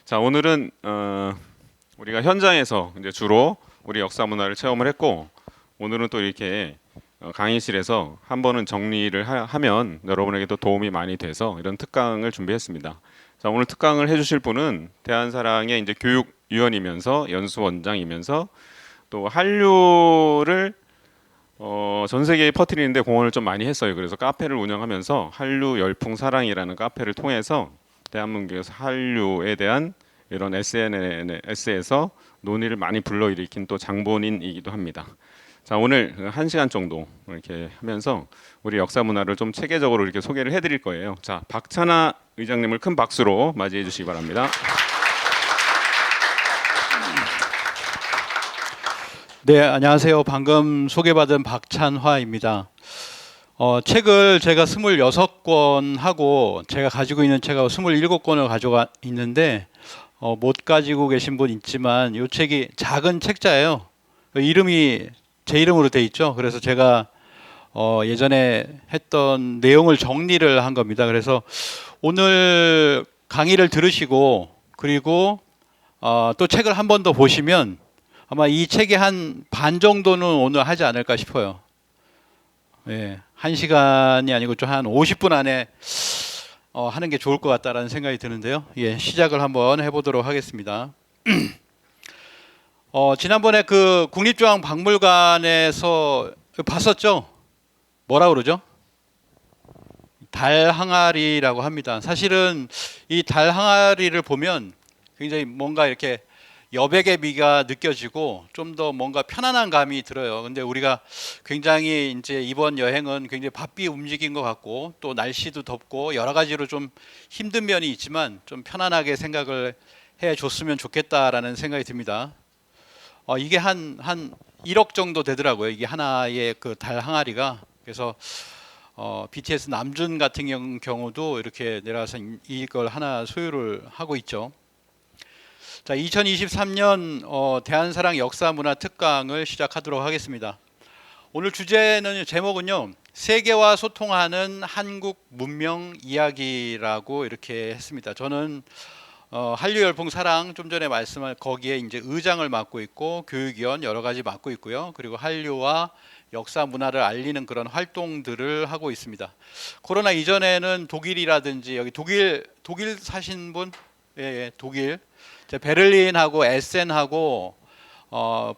자, 오늘은 우리가 현장에서 이제 주로 우리 역사 문화를 체험을 했고, 오늘은 또 이렇게 강의실에서 한 번은 정리를 하면 여러분에게도 도움이 많이 돼서 이런 특강을 준비했습니다. 자, 오늘 특강을 해주실 분은 대한사랑의 이제 교육위원이면서 연수원장이면서 또 한류를 전 세계에 퍼뜨리는데 공헌을 좀 많이 했어요. 그래서 카페를 운영하면서 한류 열풍 사랑이라는 카페를 통해서 대한민국에서 한류에 대한 이런 SNS에서 논의를 많이 불러일으킨 또 장본인이기도 합니다. 자, 오늘 1시간 정도 이렇게 하면서 우리 역사 문화를 좀 체계적으로 이렇게 소개를 해드릴 거예요. 자, 박찬하 의장님을 큰 박수로 맞이해 주시기 바랍니다. 네, 안녕하세요. 방금 소개받은 박찬화입니다. 책을 제가 26권 하고 제가 가지고 있는 책하고 27권을 가져가 있는데 못 가지고 계신 분 있지만 이 책이 작은 책자예요. 이름이 제 이름으로 돼 있죠. 그래서 제가 예전에 했던 내용을 정리를 한 겁니다. 그래서 오늘 강의를 들으시고 그리고 또 책을 한 번 더 보시면 아마 이 책의 한 반 정도는 오늘 하지 않을까 싶어요. 예, 1시간이 아니고 좀 한 50분 안에 하는 게 좋을 것 같다라는 생각이 드는데요. 예, 시작을 한번 해보도록 하겠습니다. 지난번에 그 국립중앙박물관에서 봤었죠? 뭐라 그러죠? 달 항아리라고 합니다. 사실은 이 달 항아리를 보면 굉장히 뭔가 이렇게 여백의 미가 느껴지고 좀 더 뭔가 편안한 감이 들어요. 근데 우리가 굉장히 이제 이번 여행은 굉장히 바삐 움직인 것 같고 또 날씨도 덥고 여러 가지로 좀 힘든 면이 있지만 좀 편안하게 생각을 해 줬으면 좋겠다라는 생각이 듭니다. 이게 한 1억 정도 되더라고요. 이게 하나의 그 달 항아리가. 그래서 BTS 남준 같은 경우도 이렇게 내려가서 이걸 하나 소유를 하고 있죠. 자, 2023년 대한사랑 역사문화 특강을 시작하도록 하겠습니다. 오늘 주제는 제목은요, 세계와 소통하는 한국 문명 이야기라고 이렇게 했습니다. 저는 한류 열풍 사랑 좀 전에 말씀한 거기에 이제 의장을 맡고 있고 교육위원 여러 가지 맡고 있고요. 그리고 한류와 역사 문화를 알리는 그런 활동들을 하고 있습니다. 코로나 이전에는 독일이라든지 여기 독일 사신 분, 예, 독일. 베를린하고 에센하고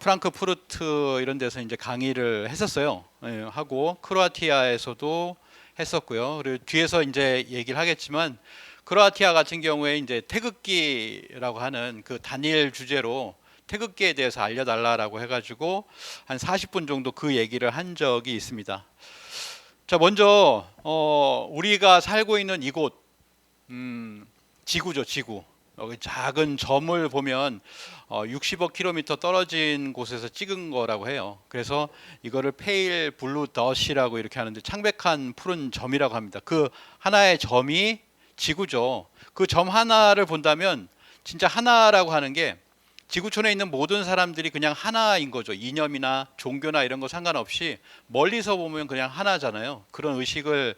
프랑크푸르트 이런 데서 이제 강의를 했었어요. 예, 하고 크로아티아에서도 했었고요. 그리고 뒤에서 이제 얘기를 하겠지만 크로아티아 같은 경우에 이제 태극기라고 하는 그 단일 주제로 태극기에 대해서 알려달라라고 해가지고 한 40분 정도 그 얘기를 한 적이 있습니다. 자, 먼저 우리가 살고 있는 이곳 지구죠, 지구. 여기 작은 점을 보면 60억 킬로미터 떨어진 곳에서 찍은 거라고 해요. 그래서 이거를 페일 블루 덧이라고 이렇게 하는데 창백한 푸른 점이라고 합니다. 그 하나의 점이 지구죠. 그 점 하나를 본다면 진짜 하나라고 하는 게 지구촌에 있는 모든 사람들이 그냥 하나인 거죠. 이념이나 종교나 이런 거 상관없이 멀리서 보면 그냥 하나잖아요. 그런 의식을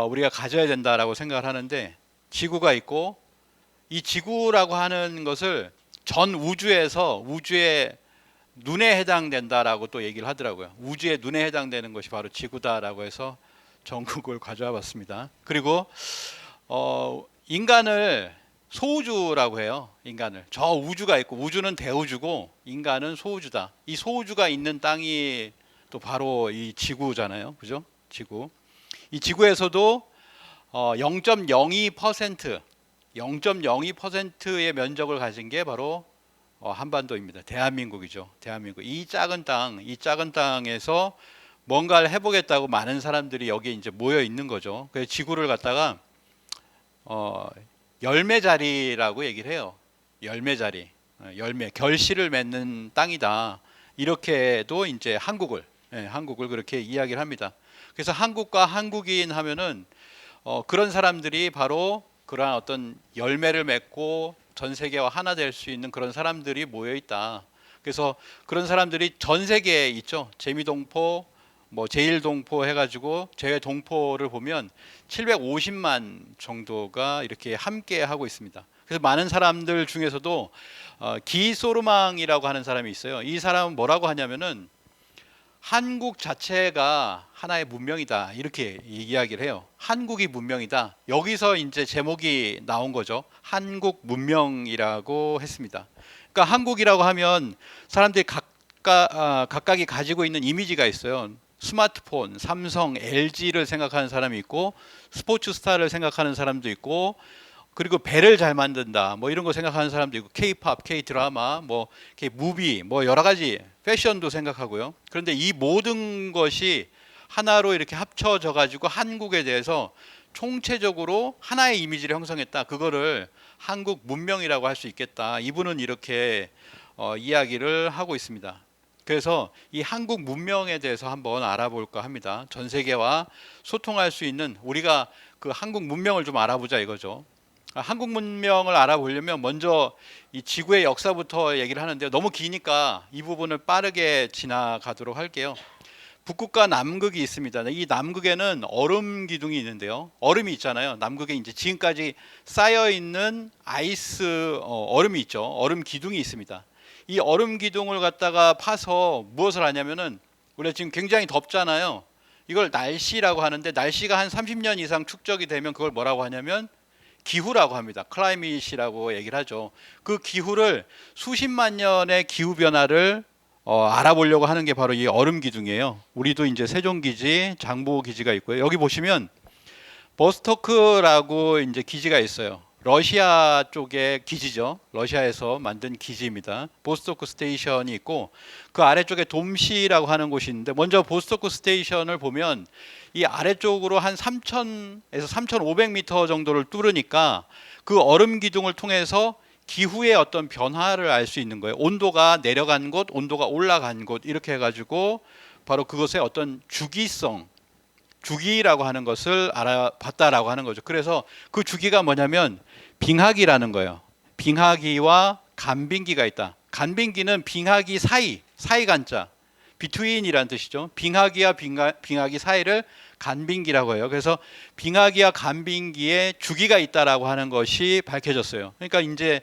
우리가 가져야 된다라고 생각을 하는데 지구가 있고 이 지구라고 하는 것을 전 우주에서 우주의 눈에 해당된다라고 또 얘기를 하더라고요. 우주의 눈에 해당되는 것이 바로 지구다라고 해서 전국을 가져와 봤습니다. 그리고 인간을 소우주라고 해요. 인간을 저 우주가 있고 우주는 대우주고 인간은 소우주다. 이 소우주가 있는 땅이 또 바로 이 지구잖아요. 그죠? 지구. 이 지구에서도 0.02%의 면적을 가진 게 바로 한반도입니다. 대한민국이죠. 대한민국. 이 작은 땅에서 뭔가를 해보겠다고 많은 사람들이 여기에 이제 모여 있는 거죠. 그래서 지구를 갖다가 열매자리라고 얘기를 해요. 열매자리, 열매, 결실을 맺는 땅이다. 이렇게도 이제 한국을 그렇게 이야기를 합니다. 그래서 한국과 한국인 하면은 그런 사람들이 바로 그러한 어떤 열매를 맺고 전 세계와 하나 될 수 있는 그런 사람들이 모여 있다. 그래서 그런 사람들이 전 세계에 있죠. 재미동포, 뭐 제일동포 해가지고 제동포를 보면 750만 정도가 이렇게 함께 하고 있습니다. 그래서 많은 사람들 중에서도 기 소르망이라고 하는 사람이 있어요. 이 사람은 뭐라고 하냐면은 한국 자체가 하나의 문명이다 이렇게 이야기를 해요. 한국이 문명이다. 여기서 이제 제목이 나온 거죠. 한국 문명이라고 했습니다. 그러니까 한국이라고 하면 사람들이 각각이 가지고 있는 이미지가 있어요. 스마트폰, 삼성, LG를 생각하는 사람이 있고 스포츠 스타를 생각하는 사람도 있고 그리고 배를 잘 만든다 뭐 이런 거 생각하는 사람도 있고 K-팝, K-드라마, 뭐 K-무비 뭐 여러 가지 패션도 생각하고요. 그런데 이 모든 것이 하나로 이렇게 합쳐져 가지고 한국에 대해서 총체적으로 하나의 이미지를 형성했다. 그거를 한국 문명이라고 할 수 있겠다. 이분은 이렇게 이야기를 하고 있습니다. 그래서 이 한국 문명에 대해서 한번 알아볼까 합니다. 전 세계와 소통할 수 있는 우리가 그 한국 문명을 좀 알아보자 이거죠. 한국 문명을 알아보려면 먼저 이 지구의 역사부터 얘기를 하는데 너무 기니까 이 부분을 빠르게 지나가도록 할게요. 북극과 남극이 있습니다. 이 남극에는 얼음 기둥이 있는데요. 얼음이 있잖아요. 남극에 이제 지금까지 쌓여 있는 아이스 얼음이 있죠. 얼음 기둥이 있습니다. 이 얼음 기둥을 갖다가 파서 무엇을 하냐면은 우리가 지금 굉장히 덥잖아요. 이걸 날씨라고 하는데 날씨가 한 30년 이상 축적이 되면 그걸 뭐라고 하냐면 기후라고 합니다. 클라이밋이라고 얘기를 하죠. 그 기후를 수십만 년의 기후 변화를 알아보려고 하는 게 바로 이 얼음 기둥이에요. 우리도 이제 세종기지, 장보기지가 있고요. 여기 보시면 버스토크라고 이제 기지가 있어요. 러시아 쪽의 기지죠. 러시아에서 만든 기지입니다. 보스토크 스테이션이 있고 그 아래쪽에 돔시라고 하는 곳이 있는데 먼저 보스토크 스테이션을 보면 이 아래쪽으로 한 3,000에서 3,500m 정도를 뚫으니까 그 얼음 기둥을 통해서 기후의 어떤 변화를 알 수 있는 거예요. 온도가 내려간 곳, 온도가 올라간 곳 이렇게 해가지고 바로 그것의 어떤 주기라고 하는 것을 알아봤다라고 하는 거죠. 그래서 그 주기가 뭐냐면 빙하기라는 거예요. 빙하기와 간빙기가 있다. 간빙기는 빙하기 사이 간자, between이라는 뜻이죠. 빙하기와 빙하기 사이를 간빙기라고 해요. 그래서 빙하기와 간빙기에 주기가 있다라고 하는 것이 밝혀졌어요. 그러니까 이제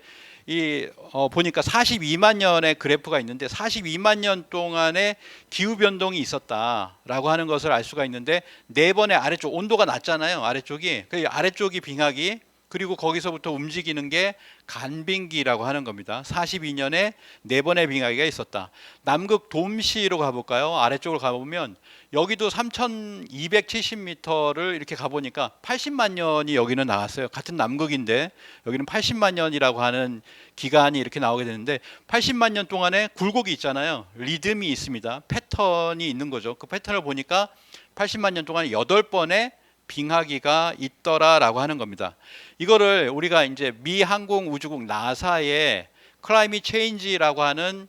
보니까 42만 년의 그래프가 있는데 42만 년 동안의 기후 변동이 있었다라고 하는 것을 알 수가 있는데 네 번의 아래쪽 온도가 낮잖아요. 아래쪽이 그 아래쪽이 빙하기 그리고 거기서부터 움직이는 게 간빙기라고 하는 겁니다. 42년에 네 번의 빙하기가 있었다. 남극 돔시로 가볼까요? 아래쪽으로 가보면 여기도 3,270m를 이렇게 가보니까 80만 년이 여기는 나왔어요. 같은 남극인데 여기는 80만 년이라고 하는 기간이 이렇게 나오게 되는데 80만 년 동안에 굴곡이 있잖아요. 리듬이 있습니다. 패턴이 있는 거죠. 그 패턴을 보니까 80만 년 동안 8번의 빙하기가 있더라라고 하는 겁니다. 이거를 우리가 이제 미 항공우주국 나사의 클라이밋 체인지라고 하는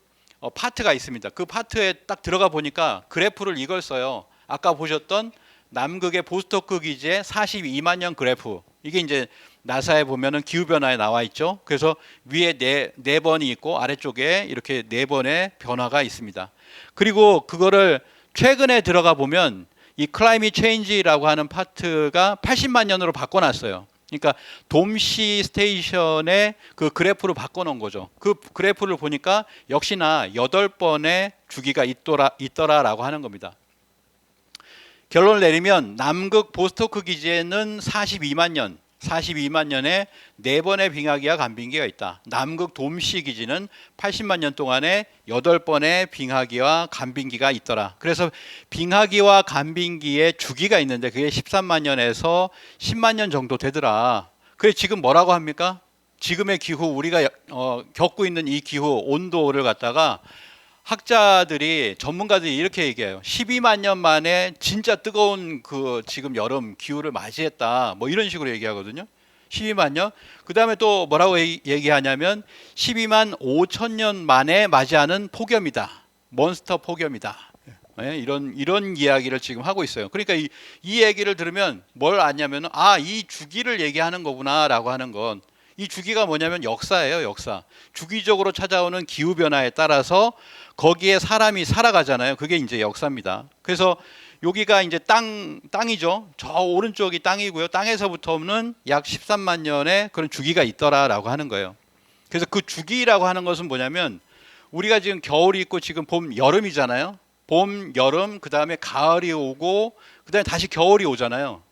파트가 있습니다. 그 파트에 딱 들어가 보니까 그래프를 이걸 써요. 아까 보셨던 남극의 보스토크 기지의 42만 년 그래프. 이게 이제 나사에 보면은 기후 변화에 나와 있죠. 그래서 위에 네 번이 있고 아래쪽에 이렇게 네 번의 변화가 있습니다. 그리고 그거를 최근에 들어가 보면 이 클라이밋 체인지라고 하는 파트가 80만 년으로 바꿔놨어요. 그러니까 돔시 스테이션의 그 그래프로 바꿔놓은 거죠. 그 그래프를 보니까 역시나 8번의 주기가 있더라라고 하는 겁니다. 결론을 내리면 남극 보스토크 기지에는 42만 년에 4번의 빙하기와 간빙기가 있다. 남극 돔시 기지는 80만 년 동안에 8번의 빙하기와 간빙기가 있더라. 그래서 빙하기와 간빙기의 주기가 있는데 그게 13만 년에서 10만 년 정도 되더라. 그래 지금 뭐라고 합니까? 지금의 기후 우리가 겪고 있는 이 기후 온도를 갖다가 학자들이 전문가들이 이렇게 얘기해요. 12만 년 만에 진짜 뜨거운 그 지금 여름 기후를 맞이했다. 뭐 이런 식으로 얘기하거든요. 12만 년. 그다음에 또 뭐라고 얘기하냐면 12만 5천 년 만에 맞이하는 폭염이다. 몬스터 폭염이다. 네, 이런 이야기를 지금 하고 있어요. 그러니까 이 얘기를 들으면 뭘 아냐면 이 주기를 얘기하는 거구나라고 하는 건 이 주기가 뭐냐면 역사예요. 역사. 주기적으로 찾아오는 기후 변화에 따라서 거기에 사람이 살아가잖아요. 그게 이제 역사입니다. 그래서 여기가 이제 땅이죠. 저 오른쪽이 땅이고요. 땅에서부터는 약 13만 년의 그런 주기가 있더라라고 하는 거예요. 그래서 그 주기라고 하는 것은 뭐냐면 우리가 지금 겨울이 있고 지금 봄, 여름이잖아요. 봄, 여름, 그 다음에 가을이 오고 그 다음에 다시 겨울이 오잖아요.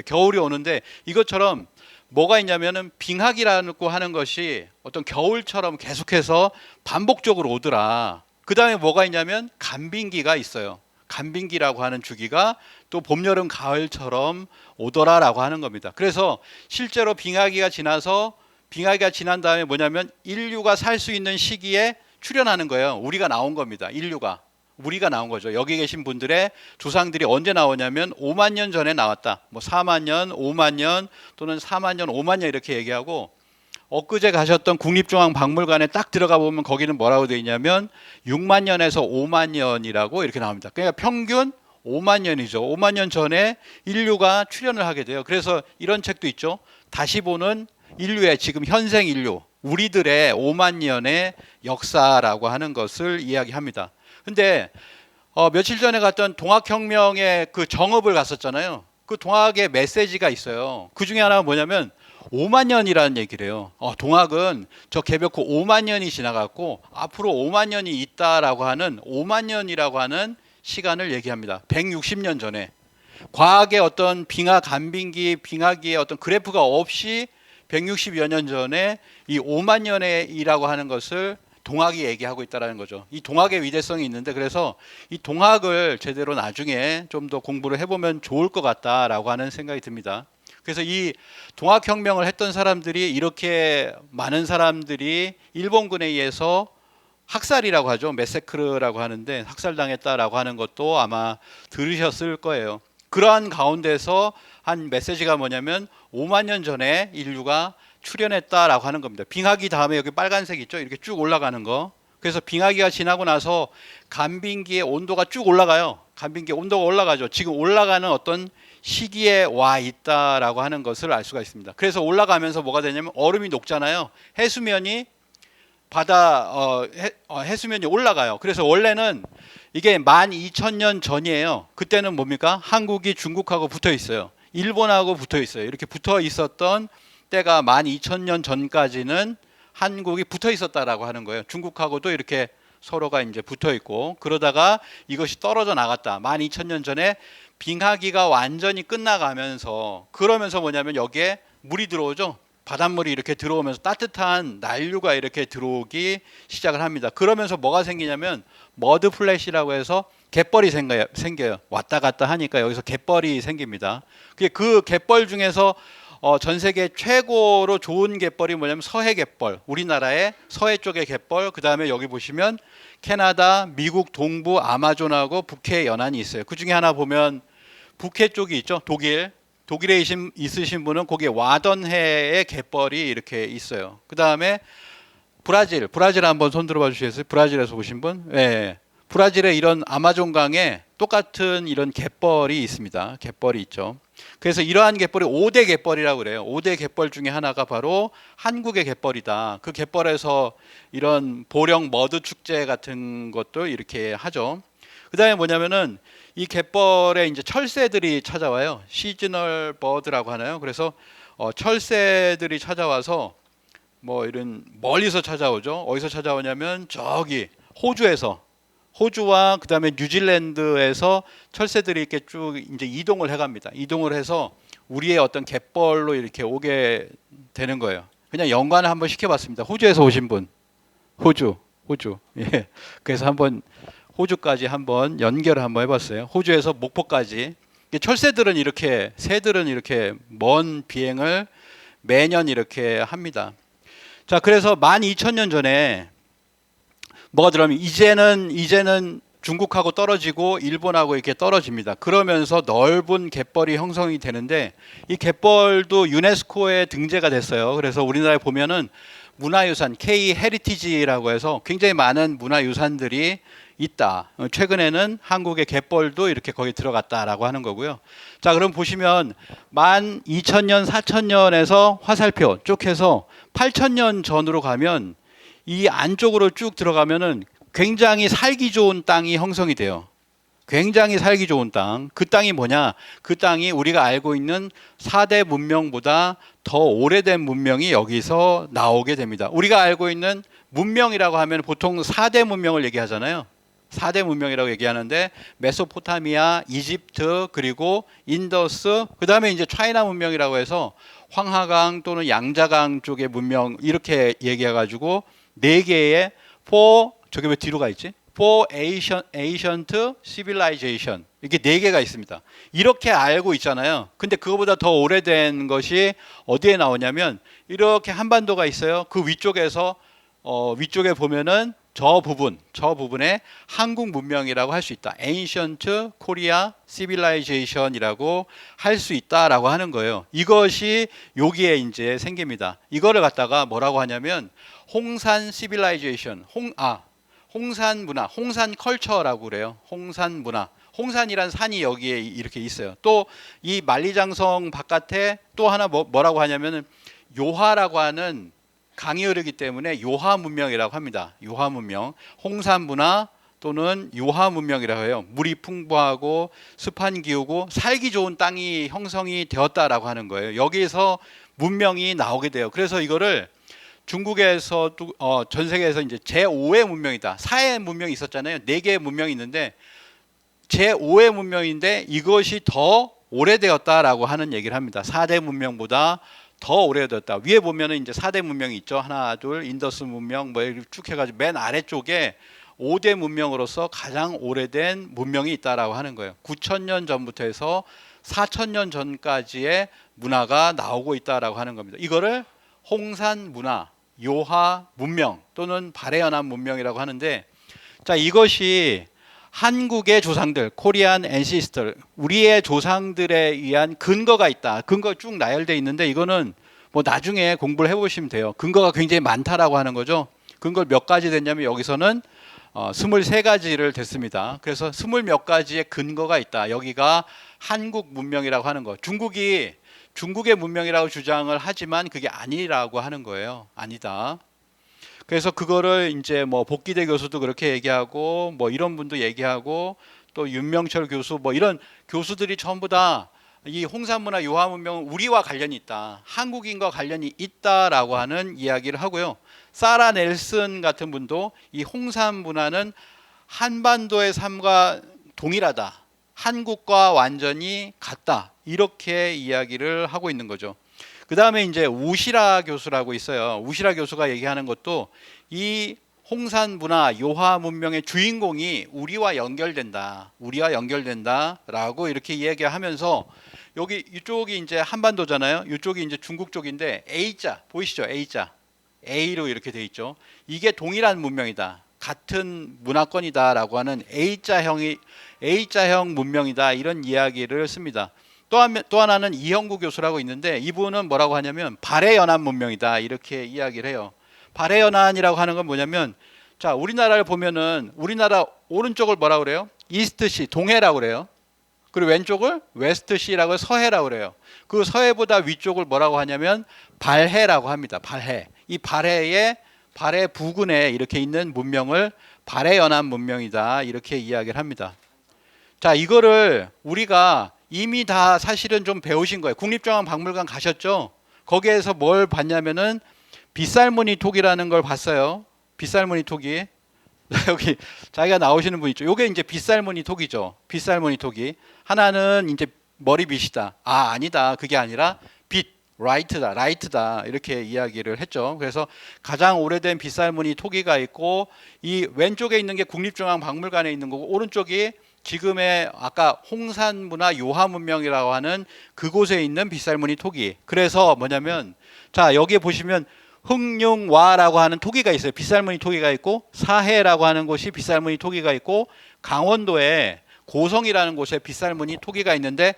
겨울이 오는데 이것처럼 뭐가 있냐면은 빙하기라고 하는 것이 어떤 겨울처럼 계속해서 반복적으로 오더라. 그 다음에 뭐가 있냐면 간빙기가 있어요. 간빙기라고 하는 주기가 또 봄, 여름, 가을처럼 오더라라고 하는 겁니다. 그래서 실제로 빙하기가 지난 다음에 뭐냐면 인류가 살 수 있는 시기에 출현하는 거예요. 우리가 나온 겁니다. 인류가. 우리가 나온 거죠. 여기 계신 분들의 조상들이 언제 나오냐면 5만 년 전에 나왔다. 뭐 4만 년, 5만 년 또는 4만 년, 5만 년 이렇게 얘기하고 엊그제 가셨던 국립중앙박물관에 딱 들어가 보면 거기는 뭐라고 되어 있냐면 6만 년에서 5만 년이라고 이렇게 나옵니다. 그러니까 평균 5만 년이죠. 5만 년 전에 인류가 출현을 하게 돼요. 그래서 이런 책도 있죠. 다시 보는 인류의 지금 현생 인류, 우리들의 5만 년의 역사라고 하는 것을 이야기합니다. 근데 며칠 전에 갔던 동학혁명의 그 정읍을 갔었잖아요. 그 동학의 메시지가 있어요. 그 중에 하나가 뭐냐면 5만 년이라는 얘기를 해요. 동학은 저 개벽후 5만 년이 지나갔고 앞으로 5만 년이 있다라고 하는 5만 년이라고 하는 시간을 얘기합니다. 160년 전에 과학의 어떤 빙하 간빙기, 빙하기의 어떤 그래프가 없이 160여 년 전에 이 5만 년이라고 하는 것을 동학이 얘기하고 있다는 거죠. 이 동학의 위대성이 있는데 그래서 이 동학을 제대로 나중에 좀 더 공부를 해보면 좋을 것 같다라고 하는 생각이 듭니다. 그래서 이 동학혁명을 했던 사람들이 이렇게 많은 사람들이 일본군에 의해서 학살이라고 하죠. 메세크르라고 하는데 학살당했다라고 하는 것도 아마 들으셨을 거예요. 그러한 가운데서 한 메시지가 뭐냐면 5만 년 전에 인류가 출현했다라고 하는 겁니다. 빙하기 다음에 여기 빨간색 있죠? 이렇게 쭉 올라가는 거. 그래서 빙하기가 지나고 나서 간빙기의 온도가 쭉 올라가요. 간빙기의 온도가 올라가죠. 지금 올라가는 어떤 시기에 와 있다라고 하는 것을 알 수가 있습니다. 그래서 올라가면서 뭐가 되냐면 얼음이 녹잖아요. 해수면이 해수면이 올라가요. 그래서 원래는 이게 12,000년 전이에요. 그때는 뭡니까? 한국이 중국하고 붙어 있어요. 일본하고 붙어 있어요. 이렇게 붙어 있었던 때가 12,000년 전까지는 한국이 붙어 있었다라고 하는 거예요. 중국하고도 이렇게 서로가 이제 붙어 있고 그러다가 이것이 떨어져 나갔다. 12,000년 전에 빙하기가 완전히 끝나가면서 그러면서 뭐냐면 여기에 물이 들어오죠. 바닷물이 이렇게 들어오면서 따뜻한 난류가 이렇게 들어오기 시작을 합니다. 그러면서 뭐가 생기냐면 머드 플래시라고 해서 갯벌이 생겨요. 왔다 갔다 하니까 여기서 갯벌이 생깁니다. 그 갯벌 중에서 전 세계 최고로 좋은 갯벌이 뭐냐면 서해 갯벌, 우리나라의 서해 쪽의 갯벌, 그 다음에 여기 보시면 캐나다, 미국 동부 아마존하고 북해 연안이 있어요. 그 중에 하나 보면 북해 쪽이 있죠. 독일에 있으신 분은 거기에 와던해의 갯벌이 이렇게 있어요. 그 다음에 브라질 한번 손 들어봐 주시겠어요? 브라질에서 오신 분? 네. 브라질에 이런 아마존강에 똑같은 이런 갯벌이 있습니다. 갯벌이 있죠. 그래서 이러한 갯벌이 5대 갯벌이라고 그래요. 5대 갯벌 중에 하나가 바로 한국의 갯벌이다. 그 갯벌에서 이런 보령 머드 축제 같은 것도 이렇게 하죠. 그 다음에 뭐냐면은 이 갯벌에 이제 철새들이 찾아와요. 시즈널 버드라고 하나요? 그래서 철새들이 찾아와서 뭐 이런 멀리서 찾아오죠. 어디서 찾아오냐면 저기 호주와 그다음에 뉴질랜드에서 철새들이 이렇게 쭉 이제 이동을 해갑니다. 이동을 해서 우리의 어떤 갯벌로 이렇게 오게 되는 거예요. 그냥 연관을 한번 시켜봤습니다. 호주에서 오신 분, 호주. 예. 그래서 한번 호주까지 한번 연결을 한번 해봤어요. 호주에서 목포까지. 새들은 이렇게 먼 비행을 매년 이렇게 합니다. 자, 그래서 12,000년 전에 뭐가 들어가면 이제는 중국하고 떨어지고 일본하고 이렇게 떨어집니다. 그러면서 넓은 갯벌이 형성이 되는데 이 갯벌도 유네스코에 등재가 됐어요. 그래서 우리나라에 보면은 문화유산 K 헤리티지라고 해서 굉장히 많은 문화유산들이 있다. 최근에는 한국의 갯벌도 이렇게 거기 들어갔다라고 하는 거고요. 자, 그럼 보시면 12,000년, 4,000년에서 화살표 쭉 해서 8,000년 전으로 가면 이 안쪽으로 쭉 들어가면은 굉장히 살기 좋은 땅이 형성이 돼요. 굉장히 살기 좋은 땅. 그 땅이 뭐냐? 그 땅이 우리가 알고 있는 4대 문명보다 더 오래된 문명이 여기서 나오게 됩니다. 우리가 알고 있는 문명이라고 하면 보통 4대 문명을 얘기하잖아요. 4대 문명이라고 얘기하는데 메소포타미아, 이집트, 그리고 인더스, 그다음에 이제 차이나 문명이라고 해서 황하강 또는 양자강 쪽의 문명 이렇게 얘기해 가지고 네 개의 저기 왜 뒤로 가 있지? For ancient civilization 이렇게 네 개가 있습니다. 이렇게 알고 있잖아요. 근데 그거보다 더 오래된 것이 어디에 나오냐면 이렇게 한반도가 있어요. 그 위쪽에서 위쪽에 보면은 저 부분에 한국 문명이라고 할 수 있다. Ancient Korea Civilization이라고 할 수 있다라고 하는 거예요. 이것이 여기에 이제 생깁니다. 이거를 갖다가 뭐라고 하냐면 홍산 Civilization, 홍산 문화, 홍산 컬처라고 그래요. 홍산 문화. 홍산이란 산이 여기에 이렇게 있어요. 또 이 만리장성 바깥에 또 하나 뭐라고 하냐면은 요하라고 하는 강이 흐르기 때문에 요하 문명이라고 합니다. 요하 문명, 홍산 문화 또는 요하 문명이라고 해요. 물이 풍부하고 습한 기후고 살기 좋은 땅이 형성이 되었다라고 하는 거예요. 여기에서 문명이 나오게 돼요. 그래서 이거를 중국에서 전 세계에서 이제 제5의 문명이다. 4의 문명이 있었잖아요. 4개의 문명이 있는데 제5의 문명인데 이것이 더 오래되었다라고 하는 얘기를 합니다. 4대 문명보다 더 오래되었다. 위에 보면은 이제 4대 문명이 있죠. 하나, 둘, 인더스 문명 뭐 이렇게 쭉 해가지고 맨 아래쪽에 5대 문명으로서 가장 오래된 문명이 있다라고 하는 거예요. 9,000년 전부터 해서 4,000년 전까지의 문화가 나오고 있다라고 하는 겁니다. 이거를 홍산 문화, 요하 문명 또는 발해연안 문명이라고 하는데, 자, 이것이 한국의 조상들, 코리안 앤시스터, 우리의 조상들에 의한 근거가 있다. 근거 쭉 나열돼 있는데 이거는 뭐 나중에 공부를 해보시면 돼요. 근거가 굉장히 많다라고 하는 거죠. 근거를 몇 가지 됐냐면 여기서는 23가지를 됐습니다. 그래서 20몇 가지의 근거가 있다. 여기가 한국 문명이라고 하는 거. 중국의 문명이라고 주장을 하지만 그게 아니라고 하는 거예요. 아니다. 그래서 그거를 이제 뭐 복기대 교수도 그렇게 얘기하고 뭐 이런 분도 얘기하고 또 윤명철 교수 뭐 이런 교수들이 전부 다 이 홍산문화 요하문명은 우리와 관련이 있다. 한국인과 관련이 있다라고 하는 이야기를 하고요. 사라 넬슨 같은 분도 이 홍산 문화는 한반도의 삶과 동일하다. 한국과 완전히 같다. 이렇게 이야기를 하고 있는 거죠. 그 다음에 이제 우시라 교수라고 있어요. 우시라 교수가 얘기하는 것도 이 홍산 문화, 요하 문명의 주인공이 우리와 연결된다라고 이렇게 이야기하면서 여기 이쪽이 이제 한반도잖아요. 이쪽이 이제 중국 쪽인데 A자 보이시죠? A로 이렇게 돼 있죠. 이게 동일한 문명이다. 같은 문화권이다라고 하는 A자형 문명이다. 이런 이야기를 씁니다. 또 하나는 이형구 교수라고 있는데 이분은 뭐라고 하냐면 발해연안 문명이다 이렇게 이야기를 해요. 발해연안이라고 하는 건 뭐냐면 자 우리나라를 보면은 우리나라 오른쪽을 뭐라고 그래요? 이스트시 동해라고 그래요. 그리고 왼쪽을 웨스트시라고 서해라고 그래요. 그 서해보다 위쪽을 뭐라고 하냐면 발해라고 합니다. 발해. 이 발해 부근에 이렇게 있는 문명을 발해연안 문명이다 이렇게 이야기를 합니다. 자 이거를 우리가 이미 다 사실은 좀 배우신 거예요. 국립중앙박물관 가셨죠? 거기에서 뭘 봤냐면은 빗살무늬 톡이라는 걸 봤어요. 빗살무늬 톡이 여기 자기가 나오시는 분 있죠. 요게 이제 빗살무늬 톡이죠. 빗살무늬 톡이 하나는 이제 머리빗이다. 아니다. 그게 아니라 빗 라이트다 이렇게 이야기를 했죠. 그래서 가장 오래된 빗살무늬 토기가 있고 이 왼쪽에 있는 게 국립중앙박물관에 있는 거고 오른쪽이 지금의 아까 홍산문화 요하문명이라고 하는 그곳에 있는 빗살무늬 토기. 그래서 뭐냐면 자 여기에 보시면 흥룡와라고 하는 토기가 있어요. 빗살무늬 토기가 있고 사해라고 하는 곳이 빗살무늬 토기가 있고 강원도에 고성이라는 곳에 빗살무늬 토기가 있는데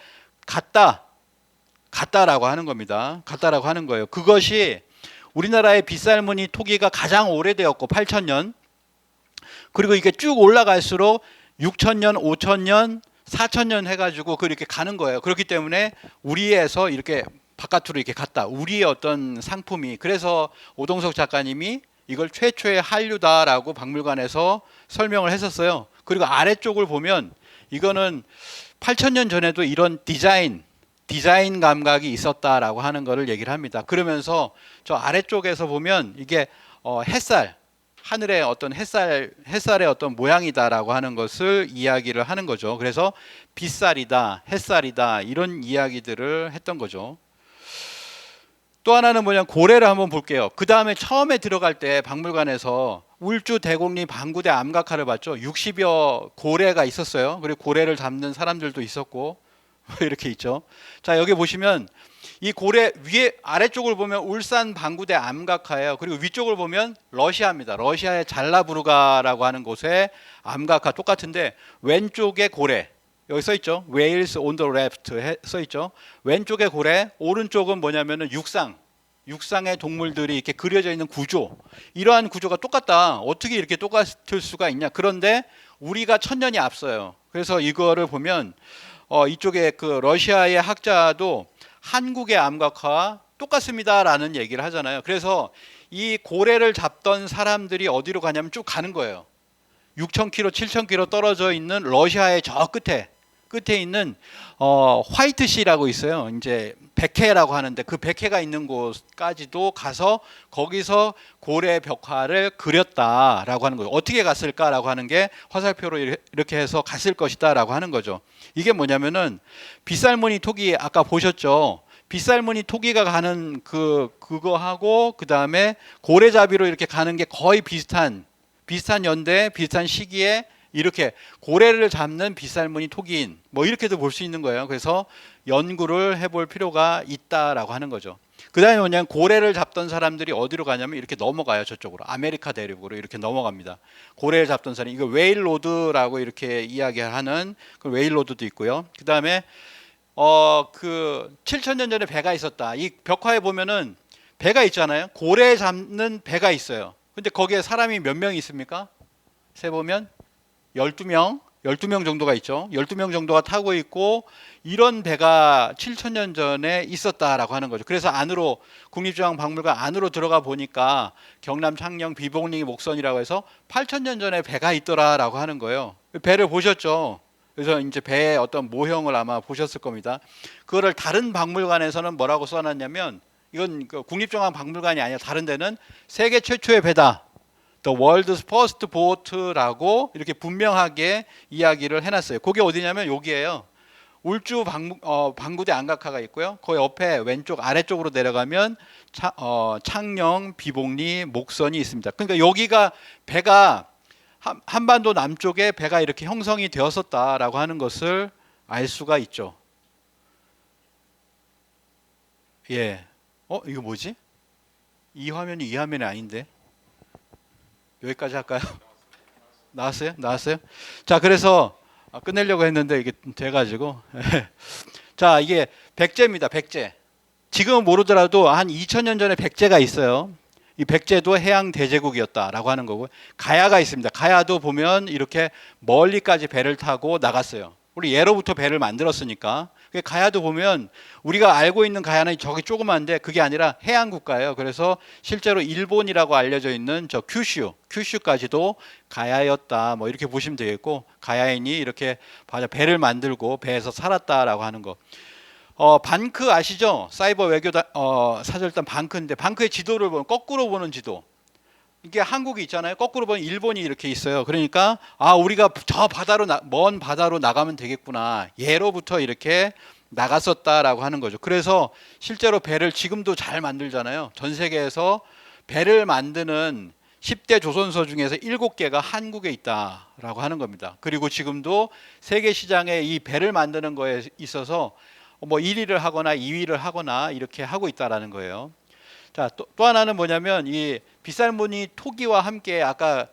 같다라고 하는 겁니다. 같다라고 하는 거예요. 그것이 우리나라의 빗살무늬 토기가 가장 오래되었고 8,000년 그리고 이게 쭉 올라갈수록 6,000년, 5,000년, 4,000년 해가지고 그렇게 가는 거예요. 그렇기 때문에 우리에서 이렇게 바깥으로 이렇게 갔다. 우리의 어떤 상품이 그래서 오동석 작가님이 이걸 최초의 한류다라고 박물관에서 설명을 했었어요. 그리고 아래쪽을 보면 이거는 8,000년 전에도 이런 디자인 감각이 있었다라고 하는 것을 얘기를 합니다. 그러면서 저 아래쪽에서 보면 이게 햇살, 하늘의 어떤 햇살의 어떤 모양이다라고 하는 것을 이야기를 하는 거죠. 그래서 빗살이다, 햇살이다 이런 이야기들을 했던 거죠. 또 하나는 뭐냐면 고래를 한번 볼게요. 그 다음에 처음에 들어갈 때 박물관에서 울주 대곡리 방구대 암각화를 봤죠. 60여 고래가 있었어요. 그리고 고래를 잡는 사람들도 있었고 이렇게 있죠. 자, 여기 보시면 이 고래 위에 아래쪽을 보면 울산 방구대 암각화예요. 그리고 위쪽을 보면 러시아입니다. 러시아의 잘라부르가라고 하는 곳의 암각화 똑같은데 왼쪽에 고래 여기 써 있죠. Whales on the left 써 있죠. 왼쪽에 고래, 오른쪽은 뭐냐면은 육상의 동물들이 이렇게 그려져 있는 구조. 이러한 구조가 똑같다. 어떻게 이렇게 똑같을 수가 있냐? 그런데 우리가 1000년이 앞서요. 그래서 이거를 보면 이쪽에 그 러시아의 학자도 한국의 암각화와 똑같습니다라는 얘기를 하잖아요. 그래서 이 고래를 잡던 사람들이 어디로 가냐면 쭉 가는 거예요. 6,000km, 7,000km 떨어져 있는 러시아의 저 끝에 있는 화이트시라고 있어요. 이제 백해라고 하는데 그 백해가 있는 곳까지도 가서 거기서 고래 벽화를 그렸다라고 하는 거죠. 어떻게 갔을까라고 하는 게 화살표로 이렇게 해서 갔을 것이다라고 하는 거죠. 이게 뭐냐면은 빗살무늬 토기 아까 보셨죠. 빗살무늬 토기가 가는 그거하고 그 다음에 고래잡이로 이렇게 가는 게 거의 비슷한 연대, 비슷한 시기에 이렇게 고래를 잡는 빗살무늬 토기인 뭐 이렇게도 볼 수 있는 거예요. 그래서 연구를 해볼 필요가 있다라고 하는 거죠. 그 다음에 뭐냐면 고래를 잡던 사람들이 어디로 가냐면 이렇게 넘어가요. 저쪽으로 아메리카 대륙으로 이렇게 넘어갑니다. 고래를 잡던 사람 이거 웨일 로드라고 이렇게 이야기하는 그 웨일 로드도 있고요. 그 다음에 그 7,000년 전에 배가 있었다. 이 벽화에 보면은 배가 있잖아요. 고래 잡는 배가 있어요. 근데 거기에 사람이 몇 명 있습니까? 세 보면 12명 정도가 있죠. 12명 정도가 타고 있고 이런 배가 7,000년 전에 있었다라고 하는 거죠. 그래서 안으로 국립중앙박물관 안으로 들어가 보니까 경남 창녕 비봉리 목선이라고 해서 8,000년 전에 배가 있더라라고 하는 거예요. 배를 보셨죠? 그래서 이제 배의 어떤 모형을 아마 보셨을 겁니다. 그거를 다른 박물관에서는 뭐라고 써놨냐면 이건 국립중앙박물관이 아니라 다른 데는 세계 최초의 배다. The World's First Boat라고 이렇게 분명하게 이야기를 해놨어요. 그게 어디냐면 여기에요. 울주 방구대 암각화가 있고요. 그 옆에 왼쪽 아래쪽으로 내려가면 창녕, 비봉리, 목선이 있습니다. 그러니까 여기가 배가 한반도 남쪽에 배가 이렇게 형성이 되었었다라고 하는 것을 알 수가 있죠. 예. 이거 뭐지? 이 화면이 이 화면이 아닌데. 여기까지 할까요? 나왔어요? 자, 그래서 끝내려고 했는데 이게 돼가지고 자, 이게 백제입니다. 백제. 지금은 모르더라도 한 2,000년 전에 백제가 있어요. 이 백제도 해양 대제국이었다라고 하는 거고 가야가 있습니다. 가야도 보면 이렇게 멀리까지 배를 타고 나갔어요. 우리 예로부터 배를 만들었으니까. 가야도 보면 우리가 알고 있는 가야는 저기 조그만데 그게 아니라 해양 국가예요. 그래서 실제로 일본이라고 알려져 있는 저 큐슈까지도 가야였다. 뭐 이렇게 보시면 되겠고 가야인이 이렇게 배를 만들고 배에서 살았다라고 하는 거. 반크 아시죠? 사이버 외교 사절단 반크인데 반크의 지도를 보면 거꾸로 보는 지도. 이게 한국이 있잖아요. 거꾸로 보면 일본이 이렇게 있어요. 그러니까 우리가 저 바다로 먼 바다로 나가면 되겠구나. 예로부터 이렇게 나갔었다라고 하는 거죠. 그래서 실제로 배를 지금도 잘 만들잖아요. 전 세계에서 배를 만드는 10대 조선소 중에서 7개가 한국에 있다라고 하는 겁니다. 그리고 지금도 세계 시장에 이 배를 만드는 거에 있어서 뭐 1위를 하거나 2위를 하거나 이렇게 하고 있다라는 거예요. 자, 또 하나는 뭐냐면 이 빗살무늬 토기와 함께 아까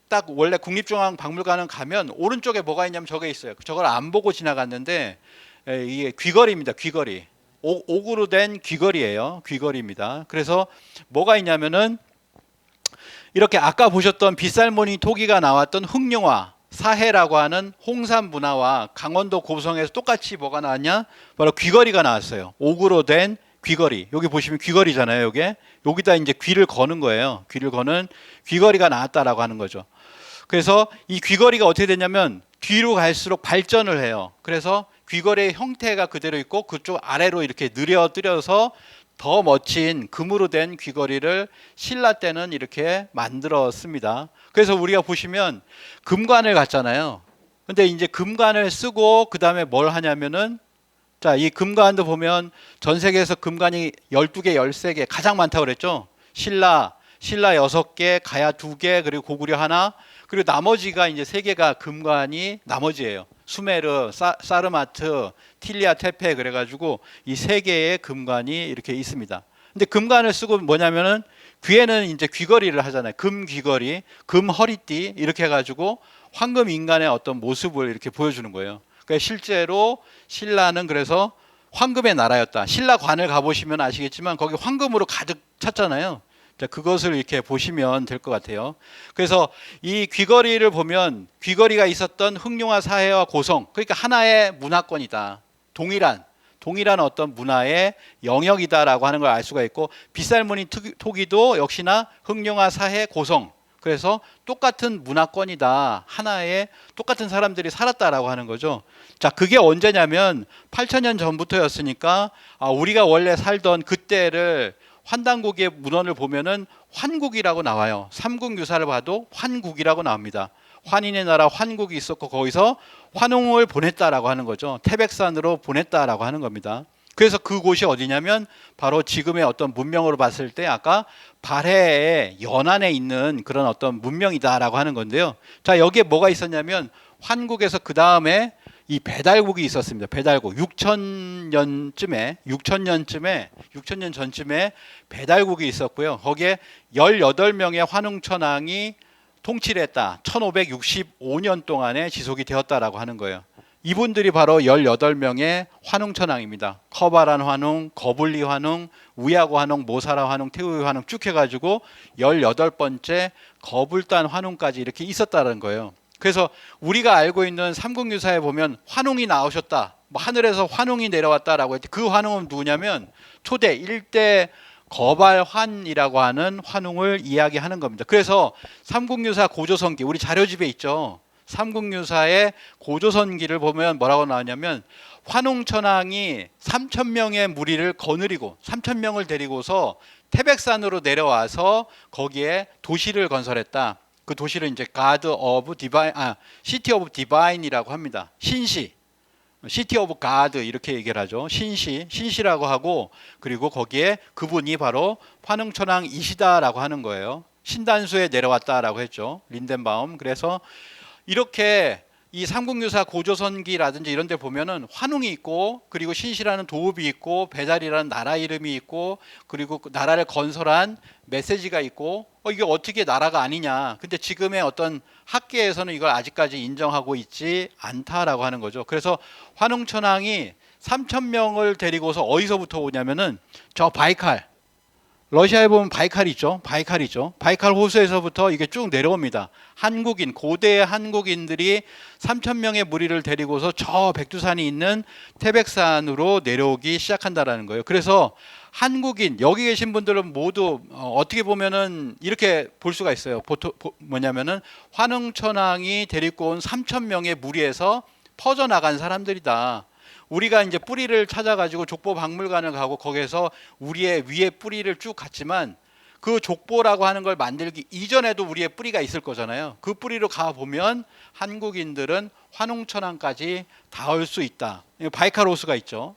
딱 원래 국립중앙박물관은 가면 오른쪽에 뭐가 있냐면 저게 있어요. 저걸 안 보고 지나갔는데 이게 귀걸이입니다. 귀걸이. 옥으로 된 귀걸이에요. 귀걸이입니다. 그래서 뭐가 있냐면은 이렇게 아까 보셨던 빗살무늬 토기가 나왔던 흑룡화 사해라고 하는 홍산 문화와 강원도 고성에서 똑같이 뭐가 나왔냐? 바로 귀걸이가 나왔어요. 옥으로 된 귀걸이. 여기 보시면 귀걸이잖아요. 여기다 이제 귀를 거는 거예요. 귀를 거는 귀걸이가 나왔다라고 하는 거죠. 그래서 이 귀걸이가 어떻게 됐냐면 뒤로 갈수록 발전을 해요. 그래서 귀걸이의 형태가 그대로 있고 그쪽 아래로 이렇게 느려뜨려서 더 멋진 금으로 된 귀걸이를 신라 때는 이렇게 만들었습니다. 그래서 우리가 보시면 금관을 갔잖아요. 근데 이제 금관을 쓰고 그 다음에 뭘 하냐면은 자, 이 금관도 보면 전 세계에서 금관이 12개, 13개 가장 많다고 그랬죠. 신라 6개, 가야 2개, 그리고 고구려 하나, 그리고 나머지가 이제 3개가 금관이 나머지예요. 수메르, 사르마트, 틸리아 테페 그래가지고 이 3개의 금관이 이렇게 있습니다. 근데 금관을 쓰고 뭐냐면은 귀에는 이제 귀걸이를 하잖아요. 금 귀걸이, 금 허리띠 이렇게 해가지고 황금 인간의 어떤 모습을 이렇게 보여주는 거예요. 그러니까 실제로 신라는 그래서 황금의 나라였다. 신라관을 가보시면 아시겠지만 거기 황금으로 가득 찼잖아요. 그것을 이렇게 보시면 될 것 같아요. 그래서 이 귀걸이를 보면 귀걸이가 있었던 흥룡화 사회와 고성, 그러니까 하나의 문화권이다. 동일한 어떤 문화의 영역이다라고 하는 걸 알 수가 있고, 빗살무늬 토기도 역시나 흥룡화 사회 고성, 그래서 똑같은 문화권이다. 하나의 똑같은 사람들이 살았다라고 하는 거죠. 자, 그게 언제냐면 8,000년 전부터였으니까 우리가 원래 살던 그때를 환단국의 문헌을 보면은 환국이라고 나와요. 삼국유사를 봐도 환국이라고 나옵니다. 환인의 나라 환국이 있었고 거기서 환웅을 보냈다라고 하는 거죠. 태백산으로 보냈다라고 하는 겁니다. 그래서 그곳이 어디냐면 바로 지금의 어떤 문명으로 봤을 때 아까 발해의 연안에 있는 그런 어떤 문명이다라고 하는 건데요. 자, 여기에 뭐가 있었냐면 환국에서 그 다음에 이 배달국이 있었습니다. 배달국 6,000년 전쯤에 배달국이 있었고요. 거기에 18명의 환웅천왕이 통치를 했다. 1565년 동안에 지속이 되었다라고 하는 거예요. 이분들이 바로 18명의 환웅천왕입니다. 커바란 환웅, 거불리 환웅, 우야고 환웅, 모사라 환웅, 태우이 환웅 쭉 해가지고 18번째 거불단 환웅까지 이렇게 있었다는 거예요. 그래서 우리가 알고 있는 삼국유사에 보면 환웅이 나오셨다, 하늘에서 환웅이 내려왔다라고 했지, 그 환웅은 누구냐면 초대 1대 거발환이라고 하는 환웅을 이야기하는 겁니다. 그래서 삼국유사 고조선기, 우리 자료집에 있죠. 삼국유사의 고조선기를 보면 뭐라고 나오냐면 환웅천왕이 3,000명의 무리를 거느리고 3,000명을 데리고서 태백산으로 내려와서 거기에 도시를 건설했다. 그 도시를 이제 시티 오브 디바인이라고 합니다. 신시, 시티 오브 가드 이렇게 얘기를 하죠. 신시라고 하고, 그리고 거기에 그분이 바로 환웅천왕이시다라고 하는 거예요. 신단수에 내려왔다라고 했죠. 린덴바움. 그래서 이렇게 이 삼국유사 고조선기라든지 이런 데 보면은 환웅이 있고, 그리고 신시라는 도읍이 있고, 배달이라는 나라 이름이 있고, 그리고 그 나라를 건설한 메시지가 있고, 이게 어떻게 나라가 아니냐. 근데 지금의 어떤 학계에서는 이걸 아직까지 인정하고 있지 않다라고 하는 거죠. 그래서 환웅천왕이 3,000명을 데리고서 어디서부터 오냐면은 저 바이칼, 러시아에 보면 바이칼이 있죠. 바이칼 호수에서부터 이게 쭉 내려옵니다. 고대 한국인들이 3,000명의 무리를 데리고서 저 백두산이 있는 태백산으로 내려오기 시작한다라는 거예요. 그래서 한국인, 여기 계신 분들은 모두 어떻게 보면은 이렇게 볼 수가 있어요. 뭐냐면은 환웅천왕이 데리고 온 3,000명의 무리에서 퍼져나간 사람들이다. 우리가 이제 뿌리를 찾아가지고 족보 박물관을 가고 거기에서 우리의 위에 뿌리를 쭉 갔지만 그 족보라고 하는 걸 만들기 이전에도 우리의 뿌리가 있을 거잖아요. 그 뿌리로 가보면 한국인들은 환웅천왕까지 닿을 수 있다. 바이칼 호수가 있죠.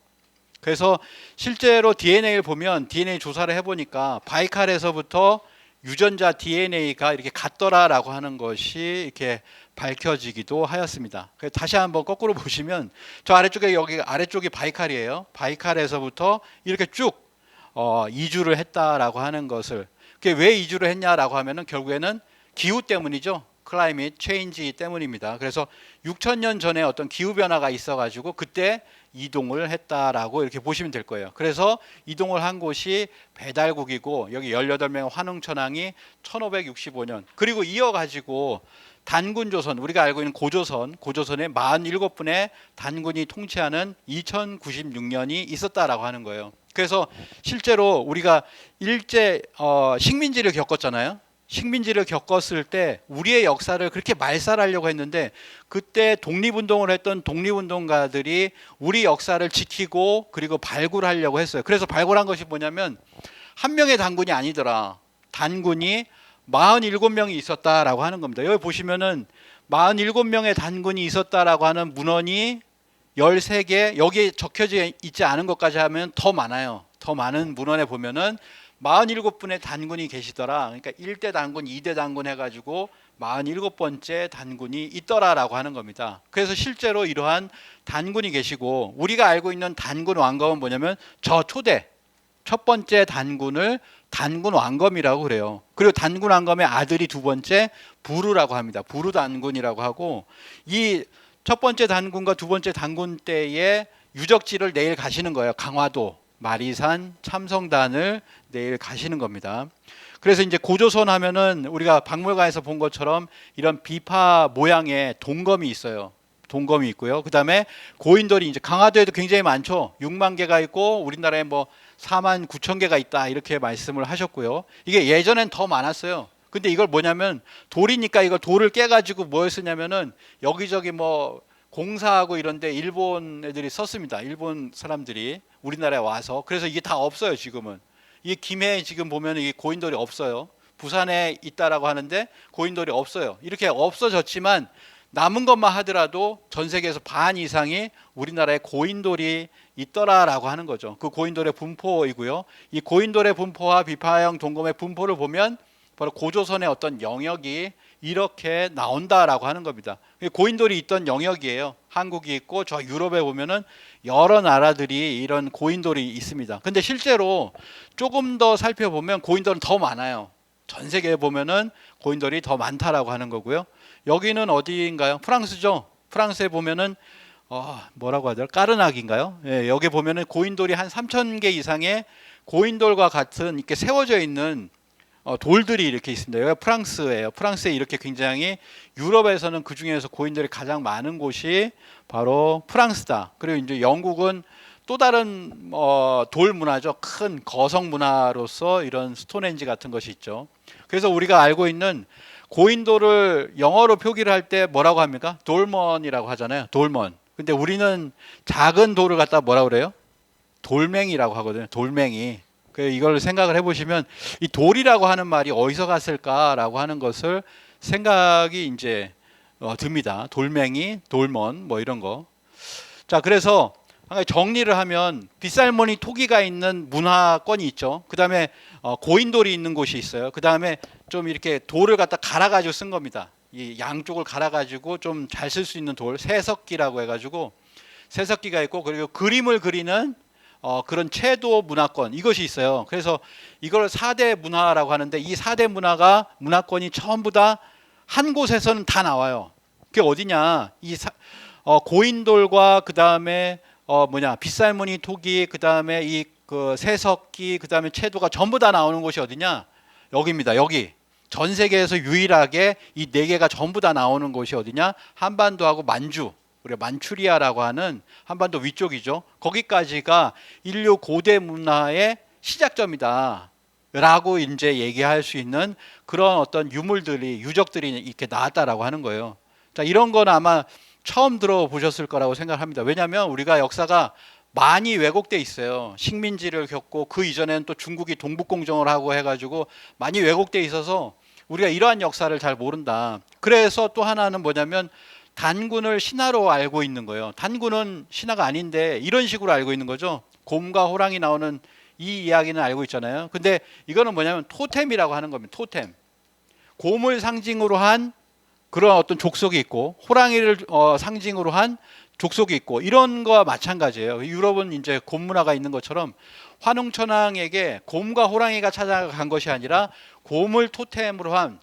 그래서 실제로 DNA를 보면 DNA 조사를 해보니까 바이칼에서부터 유전자 DNA가 이렇게 같더라라고 하는 것이 이렇게 밝혀지기도 하였습니다. 다시 한번 거꾸로 보시면 저 아래쪽에, 여기 아래쪽이 바이칼이에요. 바이칼에서부터 이렇게 쭉 이주를 했다라고 하는 것을, 그게 왜 이주를 했냐라고 하면은 결국에는 기후 때문이죠. 클라이밋 체인지 때문입니다. 그래서 6,000년 전에 어떤 기후 변화가 있어가지고 그때 이동을 했다라고 이렇게 보시면 될 거예요. 그래서 이동을 한 곳이 배달국이고, 여기 18명 환웅천왕이 1565년, 그리고 이어가지고 단군조선, 우리가 알고 있는 고조선의 47분의 단군이 통치하는 2096년이 있었다라고 하는 거예요. 그래서 실제로 우리가 일제 식민지를 겪었잖아요. 식민지를 겪었을 때 우리의 역사를 그렇게 말살하려고 했는데 그때 독립운동을 했던 독립운동가들이 우리 역사를 지키고 그리고 발굴하려고 했어요. 그래서 발굴한 것이 뭐냐면 한 명의 단군이 아니더라. 단군이 47명이 있었다라고 하는 겁니다. 여기 보시면은 47명의 단군이 있었다라고 하는 문헌이 13개, 여기에 적혀져 있지 않은 것까지 하면 더 많아요. 더 많은 문헌에 보면은 47분의 단군이 계시더라. 그러니까 1대 단군, 2대 단군 해가지고 47번째 단군이 있더라라고 하는 겁니다. 그래서 실제로 이러한 단군이 계시고 우리가 알고 있는 단군 왕검은 뭐냐면 저 초대 첫 번째 단군을 단군 왕검이라고 그래요. 그리고 단군 왕검의 아들이 두 번째 부르라고 합니다. 부르 단군이라고 하고 이 첫 번째 단군과 두 번째 단군 때의 유적지를 내일 가시는 거예요. 강화도, 마리산, 참성단을 내일 가시는 겁니다. 그래서 이제 고조선 하면은 우리가 박물관에서 본 것처럼 이런 비파 모양의 동검이 있어요. 동검이 있고요. 그다음에 고인돌이 이제 강화도에도 굉장히 많죠. 6만 개가 있고 우리나라에 뭐 4만 9천 개가 있다 이렇게 말씀을 하셨고요. 이게 예전엔 더 많았어요. 근데 이걸 뭐냐면 돌이니까 이걸 돌을 깨가지고 뭐 쓰냐면은 여기저기 뭐 공사하고 이런데 일본 애들이 썼습니다. 일본 사람들이 우리나라에 와서. 그래서 이게 다 없어요 지금은. 이게 김해에 지금 보면 이게 고인돌이 없어요. 부산에 있다라고 하는데 고인돌이 없어요. 이렇게 없어졌지만 남은 것만 하더라도 전 세계에서 반 이상이 우리나라에 고인돌이 있더라라고 하는 거죠. 그 고인돌의 분포이고요. 이 고인돌의 분포와 비파형 동검의 분포를 보면 바로 고조선의 어떤 영역이 이렇게 나온다라고 하는 겁니다. 고인돌이 있던 영역이에요. 한국이 있고 저 유럽에 보면은 여러 나라들이 이런 고인돌이 있습니다. 근데 실제로 조금 더 살펴보면 고인돌은 더 많아요. 전 세계에 보면은 고인돌이 더 많다라고 하는 거고요. 여기는 어디인가요? 프랑스죠. 프랑스에 보면은 뭐라고 하더라? 까르나기인가요? 예, 여기 보면은 고인돌이 한 3,000개 이상의 고인돌과 같은 이렇게 세워져 있는 돌들이 이렇게 있습니다. 여기가 프랑스예요. 프랑스에 이렇게 굉장히 유럽에서는 그 중에서 고인돌이 가장 많은 곳이 바로 프랑스다. 그리고 이제 영국은 또 다른 돌 문화죠. 큰 거성 문화로서 이런 스톤헨지 같은 것이 있죠. 그래서 우리가 알고 있는 고인돌을 영어로 표기를 할 때 뭐라고 합니까? 돌먼이라고 하잖아요. 돌먼. 근데 우리는 작은 돌을 갖다 뭐라고 그래요? 돌멩이라고 하거든요. 돌멩이. 이걸 생각을 해보시면 이 돌이라고 하는 말이 어디서 갔을까라고 하는 것을 생각이 이제 듭니다. 돌멩이, 돌먼 뭐 이런 거. 자, 그래서 정리를 하면 빗살무늬 토기가 있는 문화권이 있죠. 그 다음에 고인돌이 있는 곳이 있어요. 그 다음에 좀 이렇게 돌을 갖다 갈아가지고 쓴 겁니다. 이 양쪽을 갈아가지고 좀 잘 쓸 수 있는 돌, 세석기라고 해가지고 세석기가 있고 그리고 그림을 그리는 그런 채도 문화권 이것이 있어요. 그래서 이걸 4대 문화라고 하는데 이 4대 문화권이 전부 다 한 곳에서는 다 나와요. 그게 어디냐? 고인돌과 그 다음에 빗살무늬 토기, 그 다음에 이 그 세석기, 그 다음에 채도가 전부 다 나오는 곳이 어디냐? 여기입니다. 여기 전 세계에서 유일하게 이 4개가 전부 다 나오는 곳이 어디냐? 한반도하고 만주. 우리가 만추리아라고 하는 한반도 위쪽이죠. 거기까지가 인류 고대 문화의 시작점이다. 라고 이제 얘기할 수 있는 그런 어떤 유적들이 이렇게 나왔다라고 하는 거예요. 자, 이런 건 아마 처음 들어보셨을 거라고 생각합니다. 왜냐하면 우리가 역사가 많이 왜곡돼 있어요. 식민지를 겪고 그 이전에는 또 중국이 동북공정을 하고 해가지고 많이 왜곡돼 있어서 우리가 이러한 역사를 잘 모른다. 그래서 또 하나는 뭐냐면 단군을 신화로 알고 있는 거예요. 단군은 신화가 아닌데 이런 식으로 알고 있는 거죠. 곰과 호랑이 나오는 이 이야기는 알고 있잖아요. 근데 이거는 뭐냐면 토템이라고 하는 겁니다. 토템. 곰을 상징으로 한 그런 어떤 족속이 있고 호랑이를 상징으로 한 족속이 있고 이런 거와 마찬가지예요. 유럽은 이제 곰 문화가 있는 것처럼 환웅천왕에게 곰과 호랑이가 찾아간 것이 아니라 곰을 토템으로 한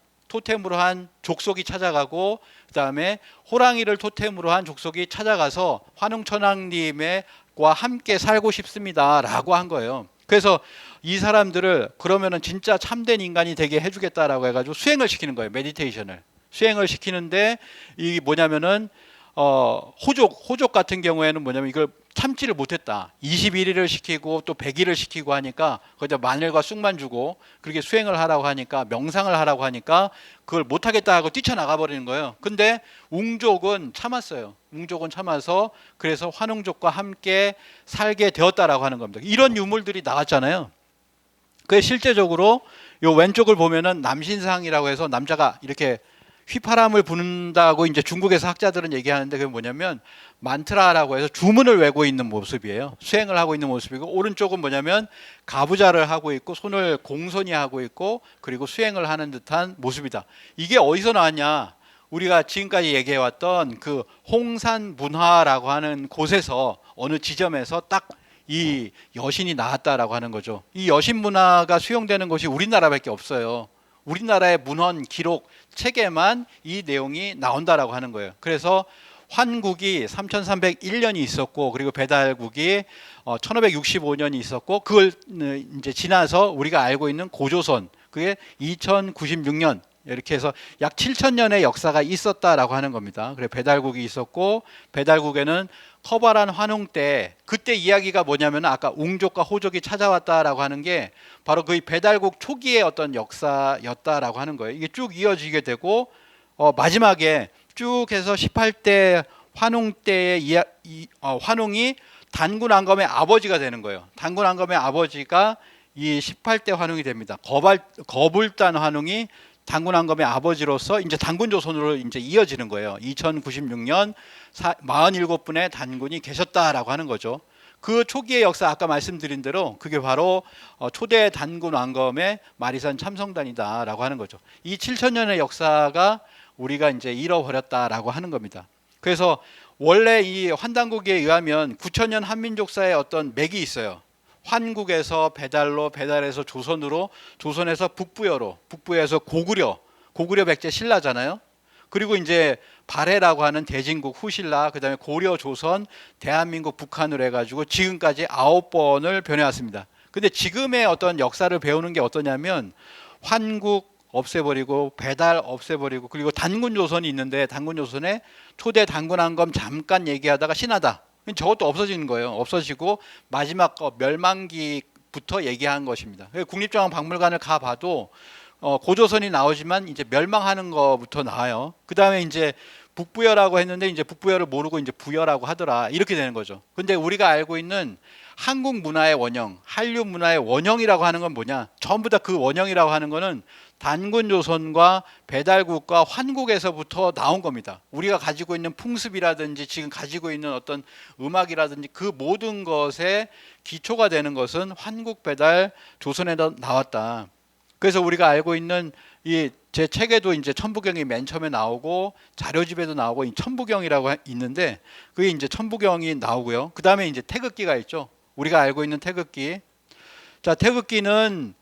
족속이 찾아가고 그다음에 호랑이를 토템으로 한 족속이 찾아가서 환웅천왕님과 함께 살고 싶습니다라고 한 거예요. 그래서 이 사람들을 그러면은 진짜 참된 인간이 되게 해주겠다라고 해가지고 수행을 시키는 거예요. 메디테이션을 수행을 시키는데 이 뭐냐면은 호족 같은 경우에는 뭐냐면 이걸 참지를 못했다. 21일을 시키고 또 100일을 시키고 하니까 거기다 마늘과 쑥만 주고 그렇게 수행을 하라고 하니까 명상을 하라고 하니까 그걸 못하겠다 하고 뛰쳐나가 버리는 거예요. 근데 웅족은 참았어요. 웅족은 참아서 그래서 환웅족과 함께 살게 되었다라고 하는 겁니다. 이런 유물들이 나왔잖아요. 그게 실제적으로 요 왼쪽을 보면은 남신상이라고 해서 남자가 이렇게 휘파람을 부는다고 이제 중국에서 학자들은 얘기하는데 그게 뭐냐면 만트라라고 해서 주문을 외고 있는 모습이에요. 수행을 하고 있는 모습이고 오른쪽은 뭐냐면 가부좌를 하고 있고 손을 공손히 하고 있고 그리고 수행을 하는 듯한 모습이다. 이게 어디서 나왔냐? 우리가 지금까지 얘기해왔던 그 홍산 문화라고 하는 곳에서 어느 지점에서 딱 이 여신이 나왔다라고 하는 거죠. 이 여신 문화가 수용되는 곳이 우리나라밖에 없어요. 우리나라의 문헌 기록 책에만 이 내용이 나온다라고 하는 거예요. 그래서 환국이 3301년이 있었고 그리고 배달국이 1565년이 있었고 그걸 이제 지나서 우리가 알고 있는 고조선 그게 2096년 이렇게 해서 약 7,000년의 역사가 있었다라고 하는 겁니다. 그래 배달국이 있었고 배달국에는 커바란 환웅 때 그때 이야기가 뭐냐면 아까 웅족과 호족이 찾아왔다라고 하는 게 바로 그 배달국 초기의 어떤 역사였다라고 하는 거예요. 이게 쭉 이어지게 되고 마지막에 쭉 해서 18대 환웅 때의 환웅이 단군 앙검의 아버지가 되는 거예요. 단군 앙검의 아버지가 이 18대 환웅이 됩니다. 거불단 환웅이 단군 앙검의 아버지로서 이제 단군 조선으로 이제 이어지는 거예요. 2096년 47분의 단군이 계셨다라고 하는 거죠. 그 초기의 역사 아까 말씀드린 대로 그게 바로 초대 단군 왕검의 마리산 참성단이다라고 하는 거죠. 이 7,000년의 역사가 우리가 이제 잃어버렸다라고 하는 겁니다. 그래서 원래 이 환단국에 의하면 9,000년 한민족사의 어떤 맥이 있어요. 환국에서 배달로 배달해서 조선으로 조선에서 북부여로 북부에서 고구려 백제 신라잖아요. 그리고 이제 발해라고 하는 대진국 후신라 그다음에 고려 조선 대한민국 북한으로 해가지고 지금까지 9번을 변해왔습니다. 근데 지금의 어떤 역사를 배우는 게 어떠냐면 환국 없애버리고 배달 없애버리고 그리고 단군 조선이 있는데 단군 조선에 초대 단군 앙검 잠깐 얘기하다가 신하다. 저것도 없어지는 거예요. 없어지고 마지막 멸망기부터 얘기한 것입니다. 국립중앙박물관을 가봐도 고조선이 나오지만 이제 멸망하는 것부터 나와요. 그 다음에 이제 북부여라고 했는데 이제 북부여를 모르고 이제 부여라고 하더라. 이렇게 되는 거죠. 근데 우리가 알고 있는 한국 문화의 원형, 한류 문화의 원형이라고 하는 건 뭐냐? 전부 다 그 원형이라고 하는 거는 단군 조선과 배달국과 환국에서부터 나온 겁니다. 우리가 가지고 있는 풍습이라든지 지금 가지고 있는 어떤 음악이라든지 그 모든 것의 기초가 되는 것은 환국 배달 조선에서 나왔다. 그래서 우리가 알고 있는 이 제 책에도 이제 천부경이 맨 처음에 나오고 자료집에도 나오고 이 천부경이라고 있는데 그게 이제 천부경이 나오고요. 그 다음에 이제 태극기가 있죠. 우리가 알고 있는 태극기. 자, 태극기는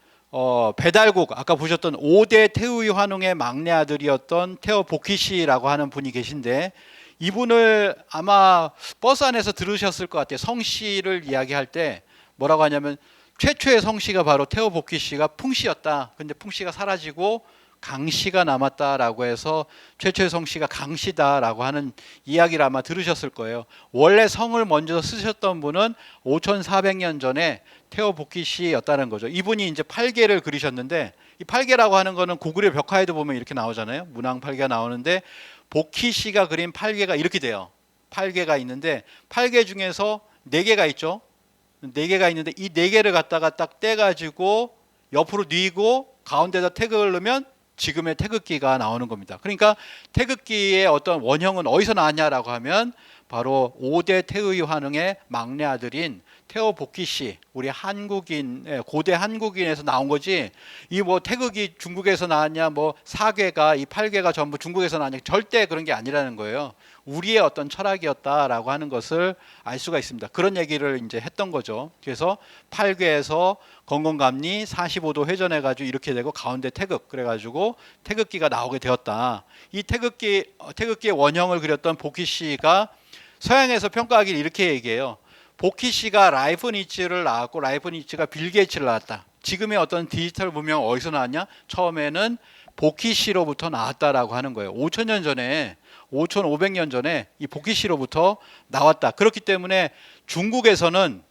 배달국 아까 보셨던 5대 태우이 환웅의 막내 아들이었던 태어 복희씨라고 하는 분이 계신데 이분을 아마 버스 안에서 들으셨을 것 같아요. 성씨를 이야기할 때 뭐라고 하냐면 최초의 성씨가 바로 태어 복희씨가 풍씨였다. 근데 풍씨가 사라지고 강씨가 남았다라고 해서 최초의 성씨가 강씨다라고 하는 이야기를 아마 들으셨을 거예요. 원래 성을 먼저 쓰셨던 분은 5,400년 전에 태어 복희씨였다는 거죠. 이분이 이제 팔계를 그리셨는데 이 팔계라고 하는 거는 고구려 벽화에도 보면 이렇게 나오잖아요. 문왕 팔계가 나오는데 복희씨가 그린 팔계가 이렇게 돼요. 팔계가 있는데 팔계 중에서 4개가 있죠. 4개가 있는데 이 4개를 갖다가 딱 떼가지고 옆으로 뉘고 가운데다 태극을 넣으면 지금의 태극기가 나오는 겁니다. 그러니까 태극기의 어떤 원형은 어디서 나왔냐라고 하면 바로 5대 태의 환웅의 막내 아들인 태어 복희씨, 우리 한국인, 고대 한국인에서 나온 거지. 이 뭐 태극이 중국에서 나왔냐, 뭐 사계가 이 8계가 전부 중국에서 나왔냐, 절대 그런 게 아니라는 거예요. 우리의 어떤 철학이었다라고 하는 것을 알 수가 있습니다. 그런 얘기를 이제 했던 거죠. 그래서 8계에서 건건감리 45도 회전해가지고 이렇게 되고 가운데 태극 그래가지고 태극기가 나오게 되었다. 이 태극기의 원형을 그렸던 복희씨가 서양에서 평가하기를 이렇게 얘기해요. 복희씨가 라이프니츠를 낳았고 라이프니츠가 빌 게이츠를 낳았다. 지금의 어떤 디지털 문명 어디서 나왔냐? 처음에는 보키시로부터 나왔다라고 하는 거예요. 5,000년 전에 5,500년 전에 이 보키시로부터 나왔다. 그렇기 때문에 중국에서는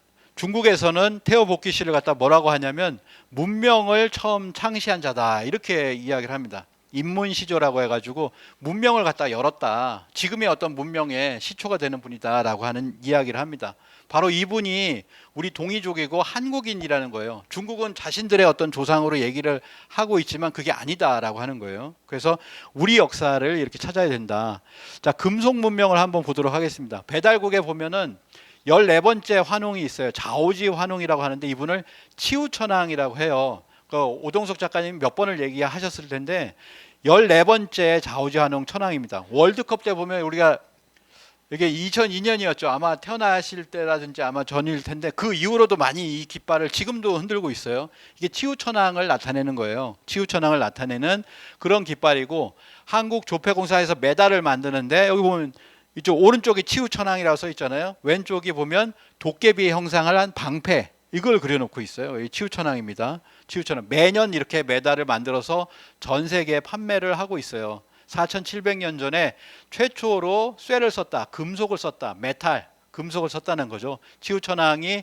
테오 보키시를 갖다 뭐라고 하냐면 문명을 처음 창시한 자다 이렇게 이야기를 합니다. 입문시조라고 해가지고 문명을 갖다 열었다. 지금의 어떤 문명의 시초가 되는 분이다라고 하는 이야기를 합니다. 바로 이분이 우리 동이족이고 한국인이라는 거예요. 중국은 자신들의 어떤 조상으로 얘기를 하고 있지만 그게 아니다라고 하는 거예요. 그래서 우리 역사를 이렇게 찾아야 된다. 자, 금속 문명을 한번 보도록 하겠습니다. 배달국에 보면은 14번째 환웅이 있어요. 자오지 환웅이라고 하는데 이분을 치우천왕이라고 해요. 오동석 작가님 몇 번을 얘기하셨을 텐데 14번째 자오지 환웅 천왕입니다. 월드컵 때 보면 우리가 이게 2002년이었죠. 아마 태어나실 때라든지 아마 전일 텐데 그 이후로도 많이 이 깃발을 지금도 흔들고 있어요. 이게 치우천왕을 나타내는 거예요. 치우천왕을 나타내는 그런 깃발이고 한국 조폐공사에서 메달을 만드는데 여기 보면 이쪽 오른쪽이 치우천왕이라고 써 있잖아요. 왼쪽이 보면 도깨비 형상을 한 방패 이걸 그려놓고 있어요. 이 치우천왕입니다. 치우천왕 매년 이렇게 메달을 만들어서 전 세계에 판매를 하고 있어요. 4,700년 전에 최초로 쇠를 썼다, 금속을 썼다, 메탈, 금속을 썼다는 거죠. 치우천왕이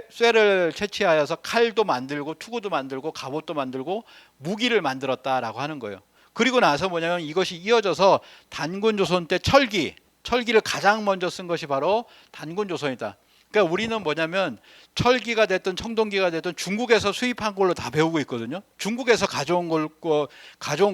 쇠를 채취하여서 칼도 만들고 투구도 만들고 갑옷도 만들고 무기를 만들었다라고 하는 거예요. 그리고 나서 뭐냐면 이것이 이어져서 단군조선 때 철기를 가장 먼저 쓴 것이 바로 단군조선이다. 그러니까 우리는 뭐냐면 철기가 됐든 청동기가 됐든 중국에서 수입한 걸로 다 배우고 있거든요. 중국에서 가져온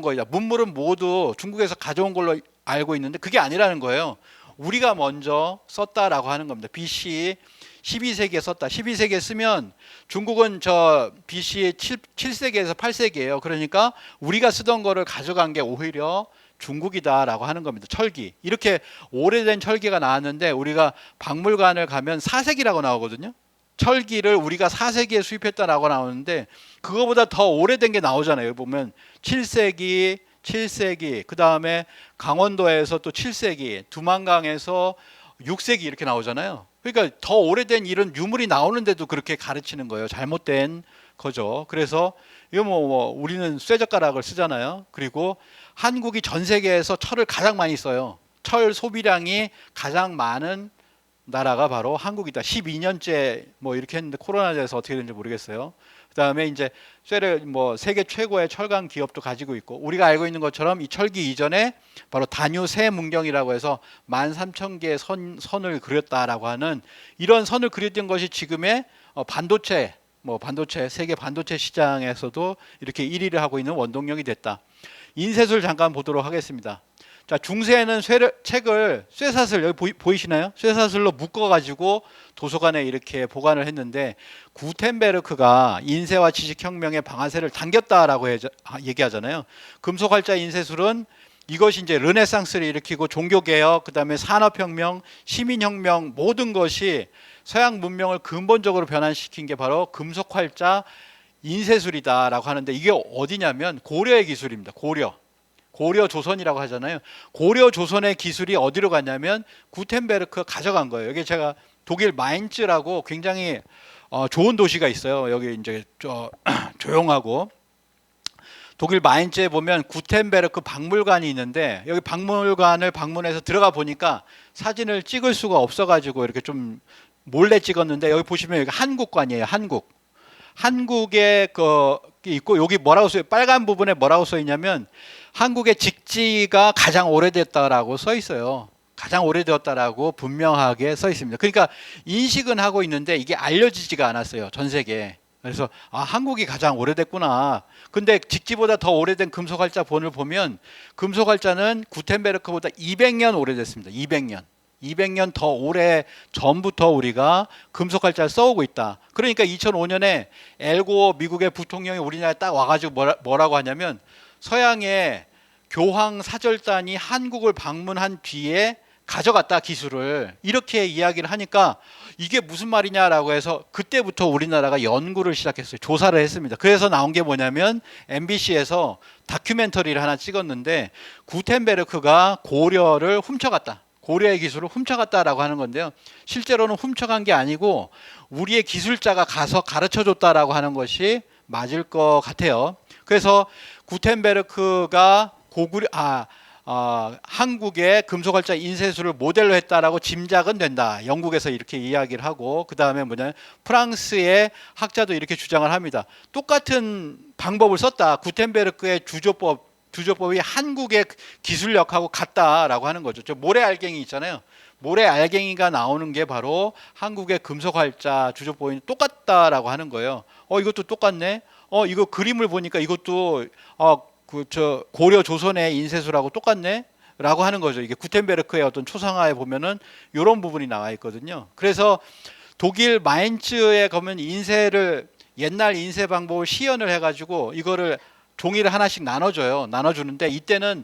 거이다. 문물은 모두 중국에서 가져온 걸로 알고 있는데 그게 아니라는 거예요. 우리가 먼저 썼다라고 하는 겁니다. BC 12세기에 썼다. 12세기에 쓰면 중국은 저 BC 7세기에서 8세기예요. 그러니까 우리가 쓰던 거를 가져간 게 오히려 중국이다라고 하는 겁니다. 철기. 이렇게 오래된 철기가 나왔는데 우리가 박물관을 가면 4세기라고 나오거든요. 철기를 우리가 4세기에 수입했다라고 나오는데 그거보다 더 오래된 게 나오잖아요. 여기 보면 7세기, 그 다음에 강원도에서 또 7세기, 두만강에서 6세기 이렇게 나오잖아요. 그러니까 더 오래된 이런 유물이 나오는데도 그렇게 가르치는 거예요. 잘못된 거죠. 그래서 이거 뭐 우리는 쇠젓가락을 쓰잖아요. 그리고 한국이 전 세계에서 철을 가장 많이 써요. 철 소비량이 가장 많은 나라가 바로 한국이다. 12년째 뭐 이렇게 했는데 코로나 돼서 어떻게 되는지 모르겠어요. 그다음에 이제 쇠를 뭐 세계 최고의 철강 기업도 가지고 있고 우리가 알고 있는 것처럼 이 철기 이전에 바로 단유 새 문경이라고 해서 13,000개의 선을 그렸다라고 하는 이런 선을 그렸던 것이 지금의 반도체 세계 반도체 시장에서도 이렇게 1위를 하고 있는 원동력이 됐다. 인쇄술 잠깐 보도록 하겠습니다. 자, 중세에는 책을 쇠사슬 여기 보이시나요? 쇠사슬로 묶어가지고 도서관에 이렇게 보관을 했는데 구텐베르크가 인쇄와 지식혁명의 방아쇠를 당겼다라고 얘기하잖아요. 금속활자 인쇄술은 이것이 이제 르네상스를 일으키고 종교개혁, 그다음에 산업혁명, 시민혁명 모든 것이 서양 문명을 근본적으로 변환시킨 게 바로 금속활자 인쇄술이다라고 하는데 이게 어디냐면 고려의 기술입니다. 고려 조선이라고 하잖아요. 고려 조선의 기술이 어디로 갔냐면 구텐베르크가 가져간 거예요. 여기 제가 독일 마인츠라고 굉장히 좋은 도시가 있어요. 여기 이제 조용하고 독일 마인츠에 보면 구텐베르크 박물관이 있는데 여기 박물관을 방문해서 들어가 보니까 사진을 찍을 수가 없어가지고 이렇게 좀 몰래 찍었는데 여기 보시면 여기 한국관이에요. 한국에 있고 여기 뭐라고 써요? 빨간 부분에 뭐라고 써 있냐면 한국의 직지가 가장 오래됐다라고 써 있어요. 가장 오래되었다라고 분명하게 써 있습니다. 그러니까 인식은 하고 있는데 이게 알려지지가 않았어요. 전 세계에. 그래서 한국이 가장 오래됐구나. 근데 직지보다 더 오래된 금속활자 본을 보면 금속활자는 구텐베르크보다 200년 오래됐습니다. 200년 더 오래 전부터 우리가 금속활자를 써오고 있다. 그러니까 2005년에 엘고 미국의 부통령이 우리나라에 딱 와가지고 뭐라고 하냐면 서양의 교황 사절단이 한국을 방문한 뒤에 가져갔다 기술을 이렇게 이야기를 하니까 이게 무슨 말이냐라고 해서 그때부터 우리나라가 연구를 시작했어요. 조사를 했습니다. 그래서 나온 게 뭐냐면 MBC에서 다큐멘터리를 하나 찍었는데 구텐베르크가 고려를 훔쳐갔다. 고려의 기술을 훔쳐갔다라고 하는 건데요. 실제로는 훔쳐간 게 아니고 우리의 기술자가 가서 가르쳐줬다라고 하는 것이 맞을 것 같아요. 그래서 구텐베르크가 한국의 금속활자 인쇄술을 모델로 했다라고 짐작은 된다. 영국에서 이렇게 이야기를 하고, 그 다음에 뭐냐면 프랑스의 학자도 이렇게 주장을 합니다. 똑같은 방법을 썼다. 구텐베르크의 주조법이 한국의 기술력하고 같다라고 하는 거죠. 저 모래알갱이 있잖아요. 모래알갱이가 나오는 게 바로 한국의 금속활자 주조법이 똑같다라고 하는 거예요. 이것도 똑같네. 이거 그림을 보니까 이것도 고려 조선의 인쇄술하고 똑같네 라고 하는 거죠. 이게 구텐베르크의 어떤 초상화에 보면은 이런 부분이 나와 있거든요. 그래서 독일 마인츠에 가면 옛날 인쇄 방법을 시연을 해가지고 이거를 종이를 하나씩 나눠주는데 이때는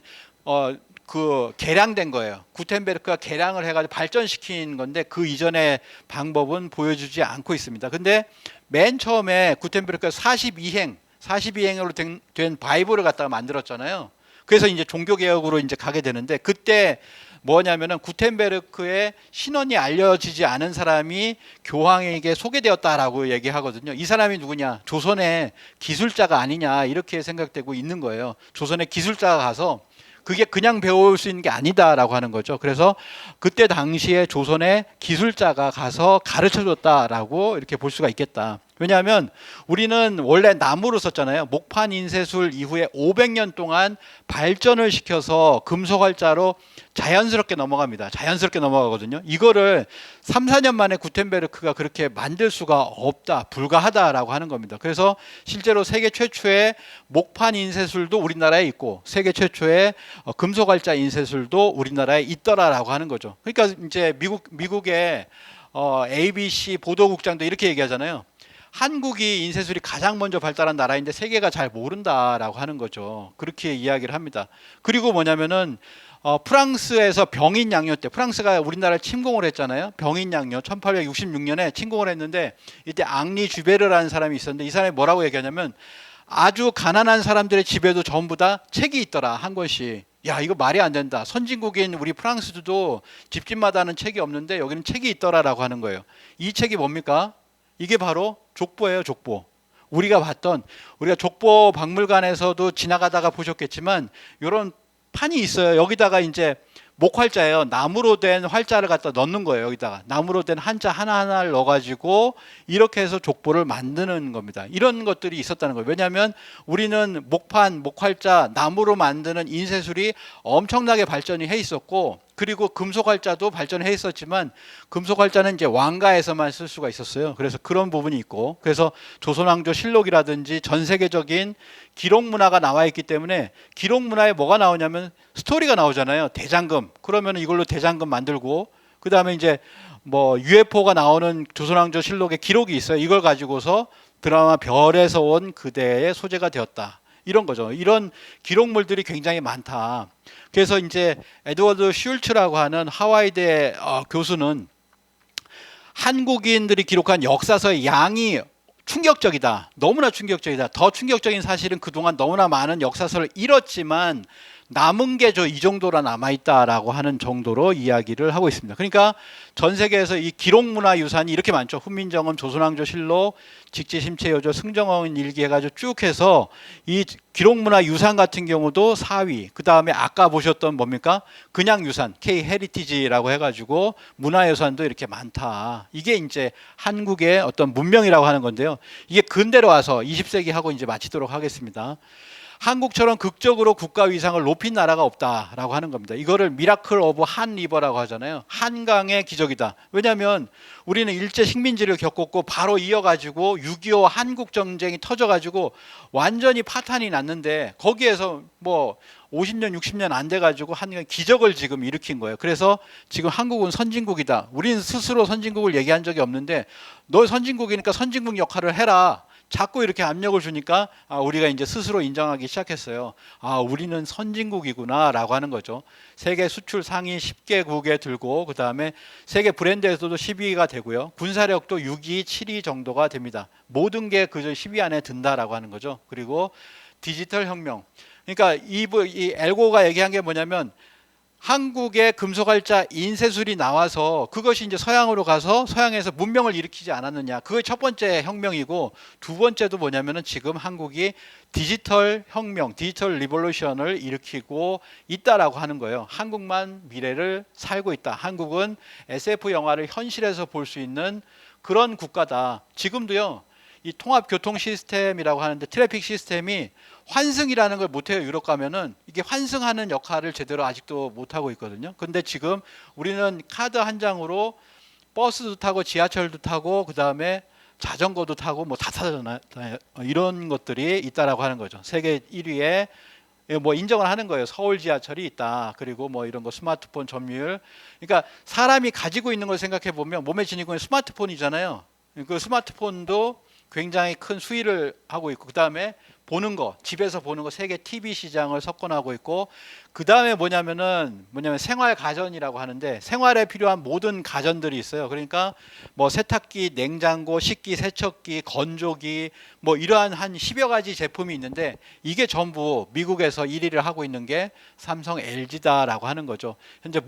개량된 거예요. 구텐베르크가 개량을 해가지고 발전시킨 건데 그 이전의 방법은 보여주지 않고 있습니다. 근데 맨 처음에 구텐베르크가 42행으로 된 바이블을 갖다가 만들었잖아요. 그래서 이제 종교개혁으로 이제 가게 되는데, 그때 뭐냐면은 구텐베르크의 신원이 알려지지 않은 사람이 교황에게 소개되었다라고 얘기하거든요. 이 사람이 누구냐? 조선의 기술자가 아니냐, 이렇게 생각되고 있는 거예요. 조선의 기술자가 가서 그게 그냥 배울 수 있는 게 아니다라고 하는 거죠. 그래서 그때 당시에 조선의 기술자가 가서 가르쳐줬다라고 이렇게 볼 수가 있겠다. 왜냐하면 우리는 원래 나무로 썼잖아요. 목판 인쇄술 이후에 500년 동안 발전을 시켜서 금속활자로 자연스럽게 넘어갑니다. 자연스럽게 넘어가거든요. 이거를 3, 4년 만에 구텐베르크가 그렇게 만들 수가 없다, 불가하다라고 하는 겁니다. 그래서 실제로 세계 최초의 목판 인쇄술도 우리나라에 있고 세계 최초의 금속활자 인쇄술도 우리나라에 있더라라고 하는 거죠. 그러니까 이제 미국의 ABC 보도국장도 이렇게 얘기하잖아요. 한국이 인쇄술이 가장 먼저 발달한 나라인데 세계가 잘 모른다라고 하는 거죠. 그렇게 이야기를 합니다. 그리고 뭐냐면은 프랑스에서 병인양요 때, 프랑스가 우리나라를 침공을 했잖아요. 병인양요 1866년에 침공을 했는데 이때 앙리 주베르라는 사람이 있었는데 이 사람이 뭐라고 얘기하냐면 아주 가난한 사람들의 집에도 전부 다 책이 있더라, 한 권씩. 야, 이거 말이 안 된다. 선진국인 우리 프랑스도 집집마다는 책이 없는데 여기는 책이 있더라라고 하는 거예요. 이 책이 뭡니까? 이게 바로 족보예요, 족보. 우리가 족보 박물관에서도 지나가다가 보셨겠지만 이런 판이 있어요. 여기다가 이제 목활자예요. 나무로 된 활자를 갖다 넣는 거예요. 여기다가 나무로 된 한자 하나하나를 넣어가지고 이렇게 해서 족보를 만드는 겁니다. 이런 것들이 있었다는 거예요. 왜냐하면 우리는 목판, 목활자, 나무로 만드는 인쇄술이 엄청나게 발전이 해 있었고, 그리고 금속활자도 발전해 있었지만 금속활자는 이제 왕가에서만 쓸 수가 있었어요. 그래서 그런 부분이 있고, 그래서 조선왕조 실록이라든지 전 세계적인 기록 문화가 나와 있기 때문에 기록 문화에 뭐가 나오냐면 스토리가 나오잖아요. 대장금. 그러면 이걸로 대장금 만들고, 그 다음에 이제 뭐 UFO가 나오는 조선왕조 실록에 기록이 있어요. 이걸 가지고서 드라마 별에서 온 그대의 소재가 되었다, 이런 거죠. 이런 기록물들이 굉장히 많다. 그래서 이제 에드워드 슐츠라고 하는 하와이대 교수는 한국인들이 기록한 역사서의 양이 충격적이다. 너무나 충격적이다. 더 충격적인 사실은 그동안 너무나 많은 역사서를 잃었지만 남은 게 이 정도라 남아있다라고 하는 정도로 이야기를 하고 있습니다. 그러니까 전 세계에서 이 기록문화 유산이 이렇게 많죠. 훈민정음, 조선왕조 실록, 직지심체여조, 승정원 일기 해가지고 쭉 해서 이 기록문화 유산 같은 경우도 4위. 그 다음에 아까 보셨던 뭡니까? 그냥 유산, K 헤리티지라고 해가지고 문화유산도 이렇게 많다. 이게 이제 한국의 어떤 문명이라고 하는 건데요. 이게 근대로 와서 20세기 하고 이제 마치도록 하겠습니다. 한국처럼 극적으로 국가 위상을 높인 나라가 없다라고 하는 겁니다. 이거를 미라클 오브 한 리버라고 하잖아요. 한강의 기적이다. 왜냐하면 우리는 일제 식민지를 겪었고 바로 이어가지고 6.25 한국 전쟁이 터져가지고 완전히 파탄이 났는데 거기에서 뭐 50년 60년 안 돼가지고 한 기적을 지금 일으킨 거예요. 그래서 지금 한국은 선진국이다. 우리는 스스로 선진국을 얘기한 적이 없는데 너 선진국이니까 선진국 역할을 해라. 자꾸 이렇게 압력을 주니까 우리가 이제 스스로 인정하기 시작했어요. 우리는 선진국이구나라고 하는 거죠. 세계 수출 상위 10개국에 들고, 그 다음에 세계 브랜드에서도 10위가 되고요. 군사력도 6위, 7위 정도가 됩니다. 모든 게 그 10위 안에 든다라고 하는 거죠. 그리고 디지털 혁명. 그러니까 이 엘고가 얘기한 게 뭐냐면 한국의 금속활자 인쇄술이 나와서 그것이 이제 서양으로 가서 서양에서 문명을 일으키지 않았느냐. 그게 첫 번째 혁명이고, 두 번째도 뭐냐면은 지금 한국이 디지털 혁명, 디지털 리볼루션을 일으키고 있다라고 하는 거예요. 한국만 미래를 살고 있다. 한국은 SF 영화를 현실에서 볼 수 있는 그런 국가다. 지금도요. 이 통합 교통 시스템이라고 하는데, 트래픽 시스템이 환승이라는 걸 못해요. 유럽 가면은 이게 환승하는 역할을 제대로 아직도 못하고 있거든요. 근데 지금 우리는 카드 한 장으로 버스도 타고 지하철도 타고 그 다음에 자전거도 타고 뭐 다 타잖아요. 이런 것들이 있다라고 하는 거죠. 세계 1위에 뭐 인정을 하는 거예요. 서울 지하철이 있다. 그리고 뭐 이런 거 스마트폰 점유율. 그러니까 사람이 가지고 있는 걸 생각해 보면 몸에 지니고 있는 스마트폰이잖아요. 그 스마트폰도 굉장히 큰 수위를 하고 있고, 그 다음에 보는 거, 집에서 보는 거 세계 TV 시장을 석권하고 있고, 그 다음에 뭐냐면 생활 가전이라고 하는데, 생활에 필요한 모든 가전들이 있어요. 그러니까 뭐 세탁기, 냉장고, 식기, 세척기, 건조기, 뭐 이러한 한 10여 가지 제품이 있는데, 이게 전부 미국에서 1위를 하고 있는 게 삼성, LG다라고 하는 거죠. 현재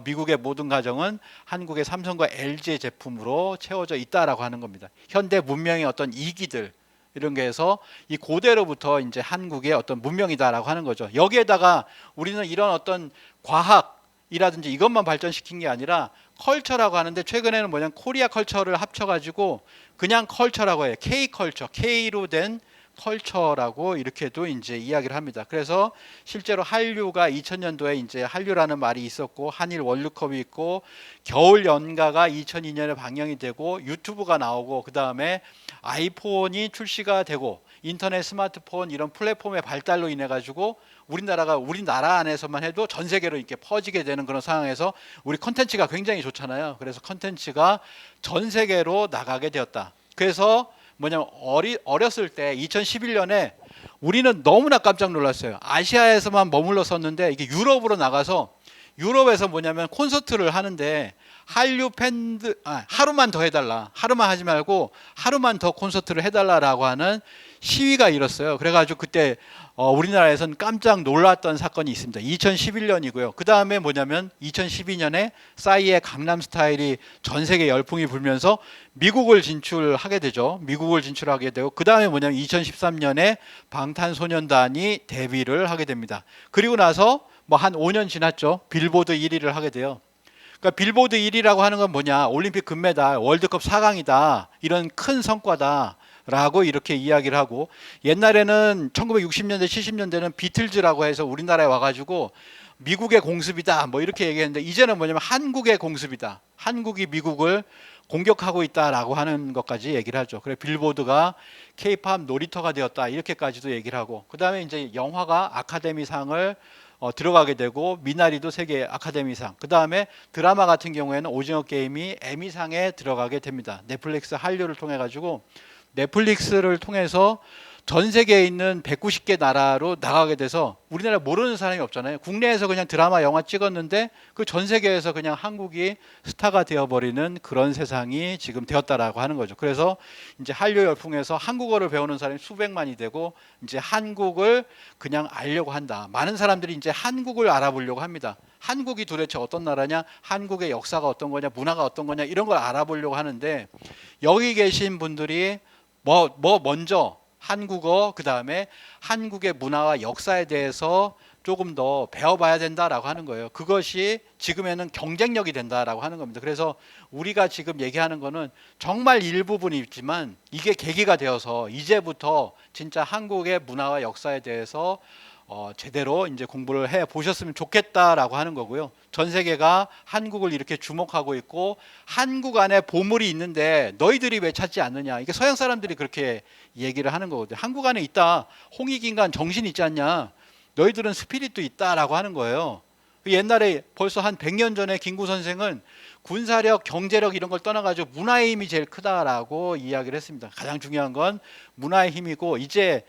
미국의 모든 가정은 한국의 삼성과 LG의 제품으로 채워져 있다라고 하는 겁니다. 현대 문명의 어떤 이기들, 이런 게 해서 이 고대로부터 이제 한국의 어떤 문명이다라고 하는 거죠. 여기에다가 우리는 이런 어떤 과학이라든지 이것만 발전시킨 게 아니라 컬처라고 하는데, 최근에는 뭐냐면 코리아 컬처를 합쳐가지고 그냥 컬처라고 해요. K 컬처, K로 된 컬처라고 이렇게도 이제 이야기를 합니다. 그래서 실제로 한류가 2000년도에 이제 한류라는 말이 있었고, 한일 월드컵이 있고, 겨울 연가가 2002년에 방영이 되고, 유튜브가 나오고, 그 다음에 아이폰이 출시가 되고, 인터넷, 스마트폰 이런 플랫폼의 발달로 인해 가지고 우리나라 안에서만 해도 전 세계로 이렇게 퍼지게 되는 그런 상황에서 우리 컨텐츠가 굉장히 좋잖아요. 그래서 컨텐츠가 전 세계로 나가게 되었다. 그래서 뭐냐면 어렸을 때 2011년에 우리는 너무나 깜짝 놀랐어요. 아시아에서만 머물렀었는데 이게 유럽으로 나가서, 유럽에서 뭐냐면 콘서트를 하는데 한류 팬들 하루만 더 해달라, 하루만 하지 말고 하루만 더 콘서트를 해달라라고 하는 시위가 일었어요. 그래가지고 그때 우리나라에서는 깜짝 놀랐던 사건이 있습니다. 2011년이고요. 그 다음에 뭐냐면 2012년에 싸이의 강남스타일이 전 세계 열풍이 불면서 미국을 진출하게 되죠. 미국을 진출하게 되고, 그 다음에 뭐냐면 2013년에 방탄소년단이 데뷔를 하게 됩니다. 그리고 나서 뭐 한 5년 지났죠. 빌보드 1위를 하게 돼요. 그러니까 빌보드 1위라고 하는 건 뭐냐? 올림픽 금메달, 월드컵 4강이다. 이런 큰 성과다. 라고 이렇게 이야기를 하고, 옛날에는 1960년대 70년대는 비틀즈라고 해서 우리나라에 와가지고 미국의 공습이다 뭐 이렇게 얘기했는데, 이제는 뭐냐면 한국의 공습이다, 한국이 미국을 공격하고 있다라고 하는 것까지 얘기를 하죠. 그래 빌보드가 K-팝 놀이터가 되었다 이렇게까지도 얘기를 하고, 그 다음에 이제 영화가 아카데미상을 들어가게 되고, 미나리도 세계 아카데미상, 그 다음에 드라마 같은 경우에는 오징어 게임이 에미상에 들어가게 됩니다. 넷플릭스 한류를 통해 가지고, 넷플릭스를 통해서 전 세계에 있는 190개 나라로 나가게 돼서 우리나라 모르는 사람이 없잖아요. 국내에서 그냥 드라마 영화 찍었는데 그 전 세계에서 그냥 한국이 스타가 되어버리는 그런 세상이 지금 되었다라고 하는 거죠. 그래서 이제 한류 열풍에서 한국어를 배우는 사람이 수백만이 되고, 이제 한국을 그냥 알려고 한다. 많은 사람들이 이제 한국을 알아보려고 합니다. 한국이 도대체 어떤 나라냐, 한국의 역사가 어떤 거냐, 문화가 어떤 거냐, 이런 걸 알아보려고 하는데, 여기 계신 분들이 먼저 한국어, 그 다음에 한국의 문화와 역사에 대해서 조금 더 배워봐야 된다라고 하는 거예요. 그것이 지금에는 경쟁력이 된다라고 하는 겁니다. 그래서 우리가 지금 얘기하는 거는 정말 일부분이 있지만, 이게 계기가 되어서 이제부터 진짜 한국의 문화와 역사에 대해서 제대로 이제 공부를 해 보셨으면 좋겠다라고 하는 거고요. 전 세계가 한국을 이렇게 주목하고 있고, 한국 안에 보물이 있는데 너희들이 왜 찾지 않느냐, 이게 서양 사람들이 그렇게 얘기를 하는 거거든요. 한국 안에 있다, 홍익인간 정신 있지 않냐, 너희들은 스피릿도 있다라고 하는 거예요. 옛날에 벌써 한 100년 전에 김구 선생은 군사력, 경제력 이런 걸 떠나가지고 문화의 힘이 제일 크다라고 이야기를 했습니다. 가장 중요한 건 문화의 힘이고, 이제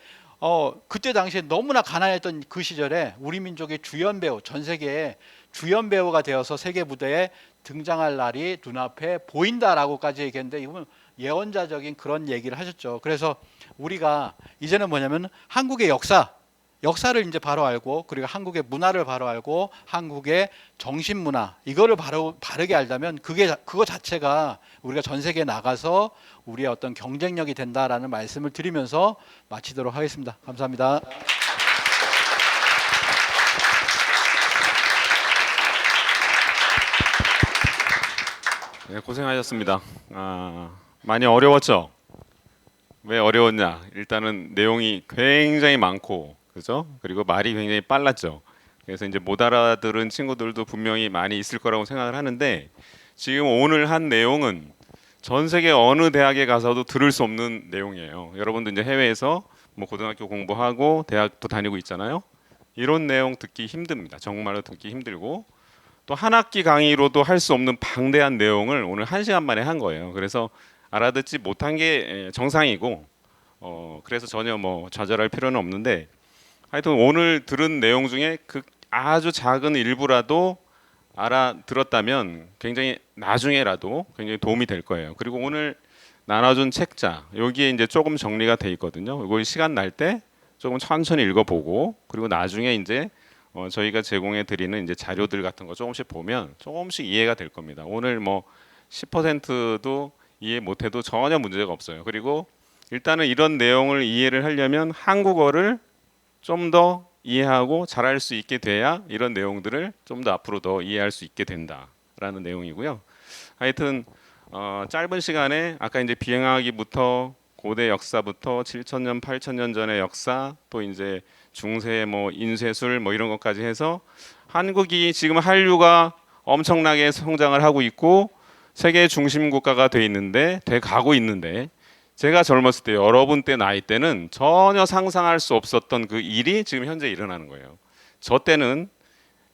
그때 당시에 너무나 가난했던 그 시절에 우리 민족의 주연 배우, 전 세계에 주연 배우가 되어서 세계 무대에 등장할 날이 눈앞에 보인다라고까지 얘기했는데, 이건 예언자적인 그런 얘기를 하셨죠. 그래서 우리가 이제는 뭐냐면 한국의 역사, 역사를 이제 바로 알고 그리고 한국의 문화를 바로 알고 한국의 정신 문화 이거를 바르게 알다면 그거 자체가 우리가 전 세계에 나가서 우리의 어떤 경쟁력이 된다라는 말씀을 드리면서 마치도록 하겠습니다. 감사합니다. 네, 고생하셨습니다. 많이 어려웠죠? 왜 어려웠냐? 일단은 내용이 굉장히 많고, 그죠? 그리고 말이 굉장히 빨랐죠. 그래서 이제 못 알아들은 친구들도 분명히 많이 있을 거라고 생각을 하는데, 지금 오늘 한 내용은 전 세계 어느 대학에 가서도 들을 수 없는 내용이에요. 여러분도 이제 해외에서 뭐 고등학교 공부하고 대학도 다니고 있잖아요. 이런 내용 듣기 힘듭니다. 정말로 듣기 힘들고, 또 한 학기 강의로도 할 수 없는 방대한 내용을 오늘 1시간 만에 한 거예요. 그래서 알아듣지 못한 게 정상이고, 그래서 전혀 뭐 좌절할 필요는 없는데, 하여튼 오늘 들은 내용 중에 그 아주 작은 일부라도 알아들었다면 굉장히 나중에라도 굉장히 도움이 될 거예요. 그리고 오늘 나눠준 책자 여기에 이제 조금 정리가 돼 있거든요. 이거 시간 날 때 조금 천천히 읽어보고, 그리고 나중에 이제 저희가 제공해 드리는 이제 자료들 같은 거 조금씩 보면 조금씩 이해가 될 겁니다. 오늘 뭐 10%도 이해 못해도 전혀 문제가 없어요. 그리고 일단은 이런 내용을 이해를 하려면 한국어를 좀 더 이해하고 잘할 수 있게 돼야 이런 내용들을 좀 더 앞으로 더 이해할 수 있게 된다라는 내용이고요. 하여튼 짧은 시간에 아까 이제 비행하기부터 고대 역사부터 7,000년, 8,000년 전의 역사, 또 이제 중세 뭐 인쇄술 뭐 이런 것까지 해서 한국이 지금 한류가 엄청나게 성장을 하고 있고 세계 중심 국가가 돼 있는데 돼 가고 있는데, 제가 젊었을 때 여러분 때 나이 때는 전혀 상상할 수 없었던 그 일이 지금 현재 일어나는 거예요. 저 때는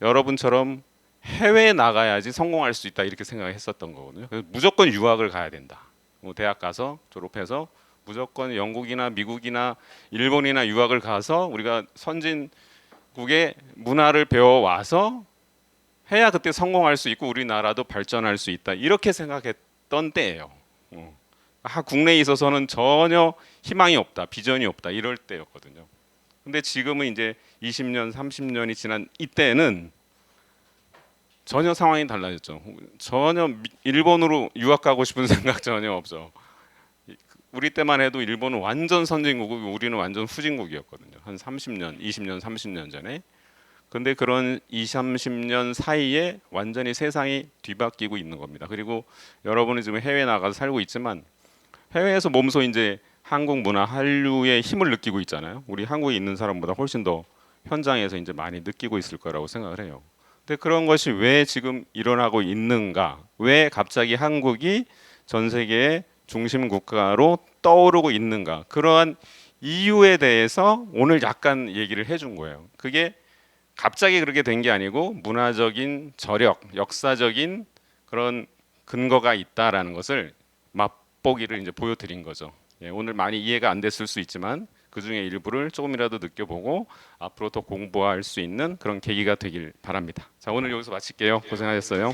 여러분처럼 해외에 나가야지 성공할 수 있다 이렇게 생각했었던 거거든요. 그래서 무조건 유학을 가야 된다. 뭐 대학 가서 졸업해서 무조건 영국이나 미국이나 일본이나 유학을 가서 우리가 선진국의 문화를 배워 와서 해야 그때 성공할 수 있고 우리나라도 발전할 수 있다 이렇게 생각했던 때예요. 국내에 있어서는 전혀 희망이 없다, 비전이 없다 이럴 때였거든요. 근데 지금은 이제 20년, 30년이 지난 이때는 전혀 상황이 달라졌죠. 전혀 일본으로 유학 가고 싶은 생각 전혀 없죠. 우리 때만 해도 일본은 완전 선진국이고 우리는 완전 후진국이었거든요. 한 30년, 20년, 30년 전에. 근데 그런 20, 30년 사이에 완전히 세상이 뒤바뀌고 있는 겁니다. 그리고 여러분이 지금 해외 나가서 살고 있지만 해외에서 몸소 이제 한국 문화, 한류의 힘을 느끼고 있잖아요. 우리 한국에 있는 사람보다 훨씬 더 현장에서 이제 많이 느끼고 있을 거라고 생각을 해요. 근데 그런 것이 왜 지금 일어나고 있는가? 왜 갑자기 한국이 전 세계의 중심 국가로 떠오르고 있는가? 그러한 이유에 대해서 오늘 약간 얘기를 해준 거예요. 그게 갑자기 그렇게 된 게 아니고 문화적인 저력, 역사적인 그런 근거가 있다라는 것을 맛보기를 이제 보여드린 거죠. 오늘 많이 이해가 안 됐을 수 있지만 그 중에 일부를 조금이라도 느껴보고 앞으로 더 공부할 수 있는 그런 계기가 되길 바랍니다. 자, 오늘 여기서 마칠게요. 고생하셨어요.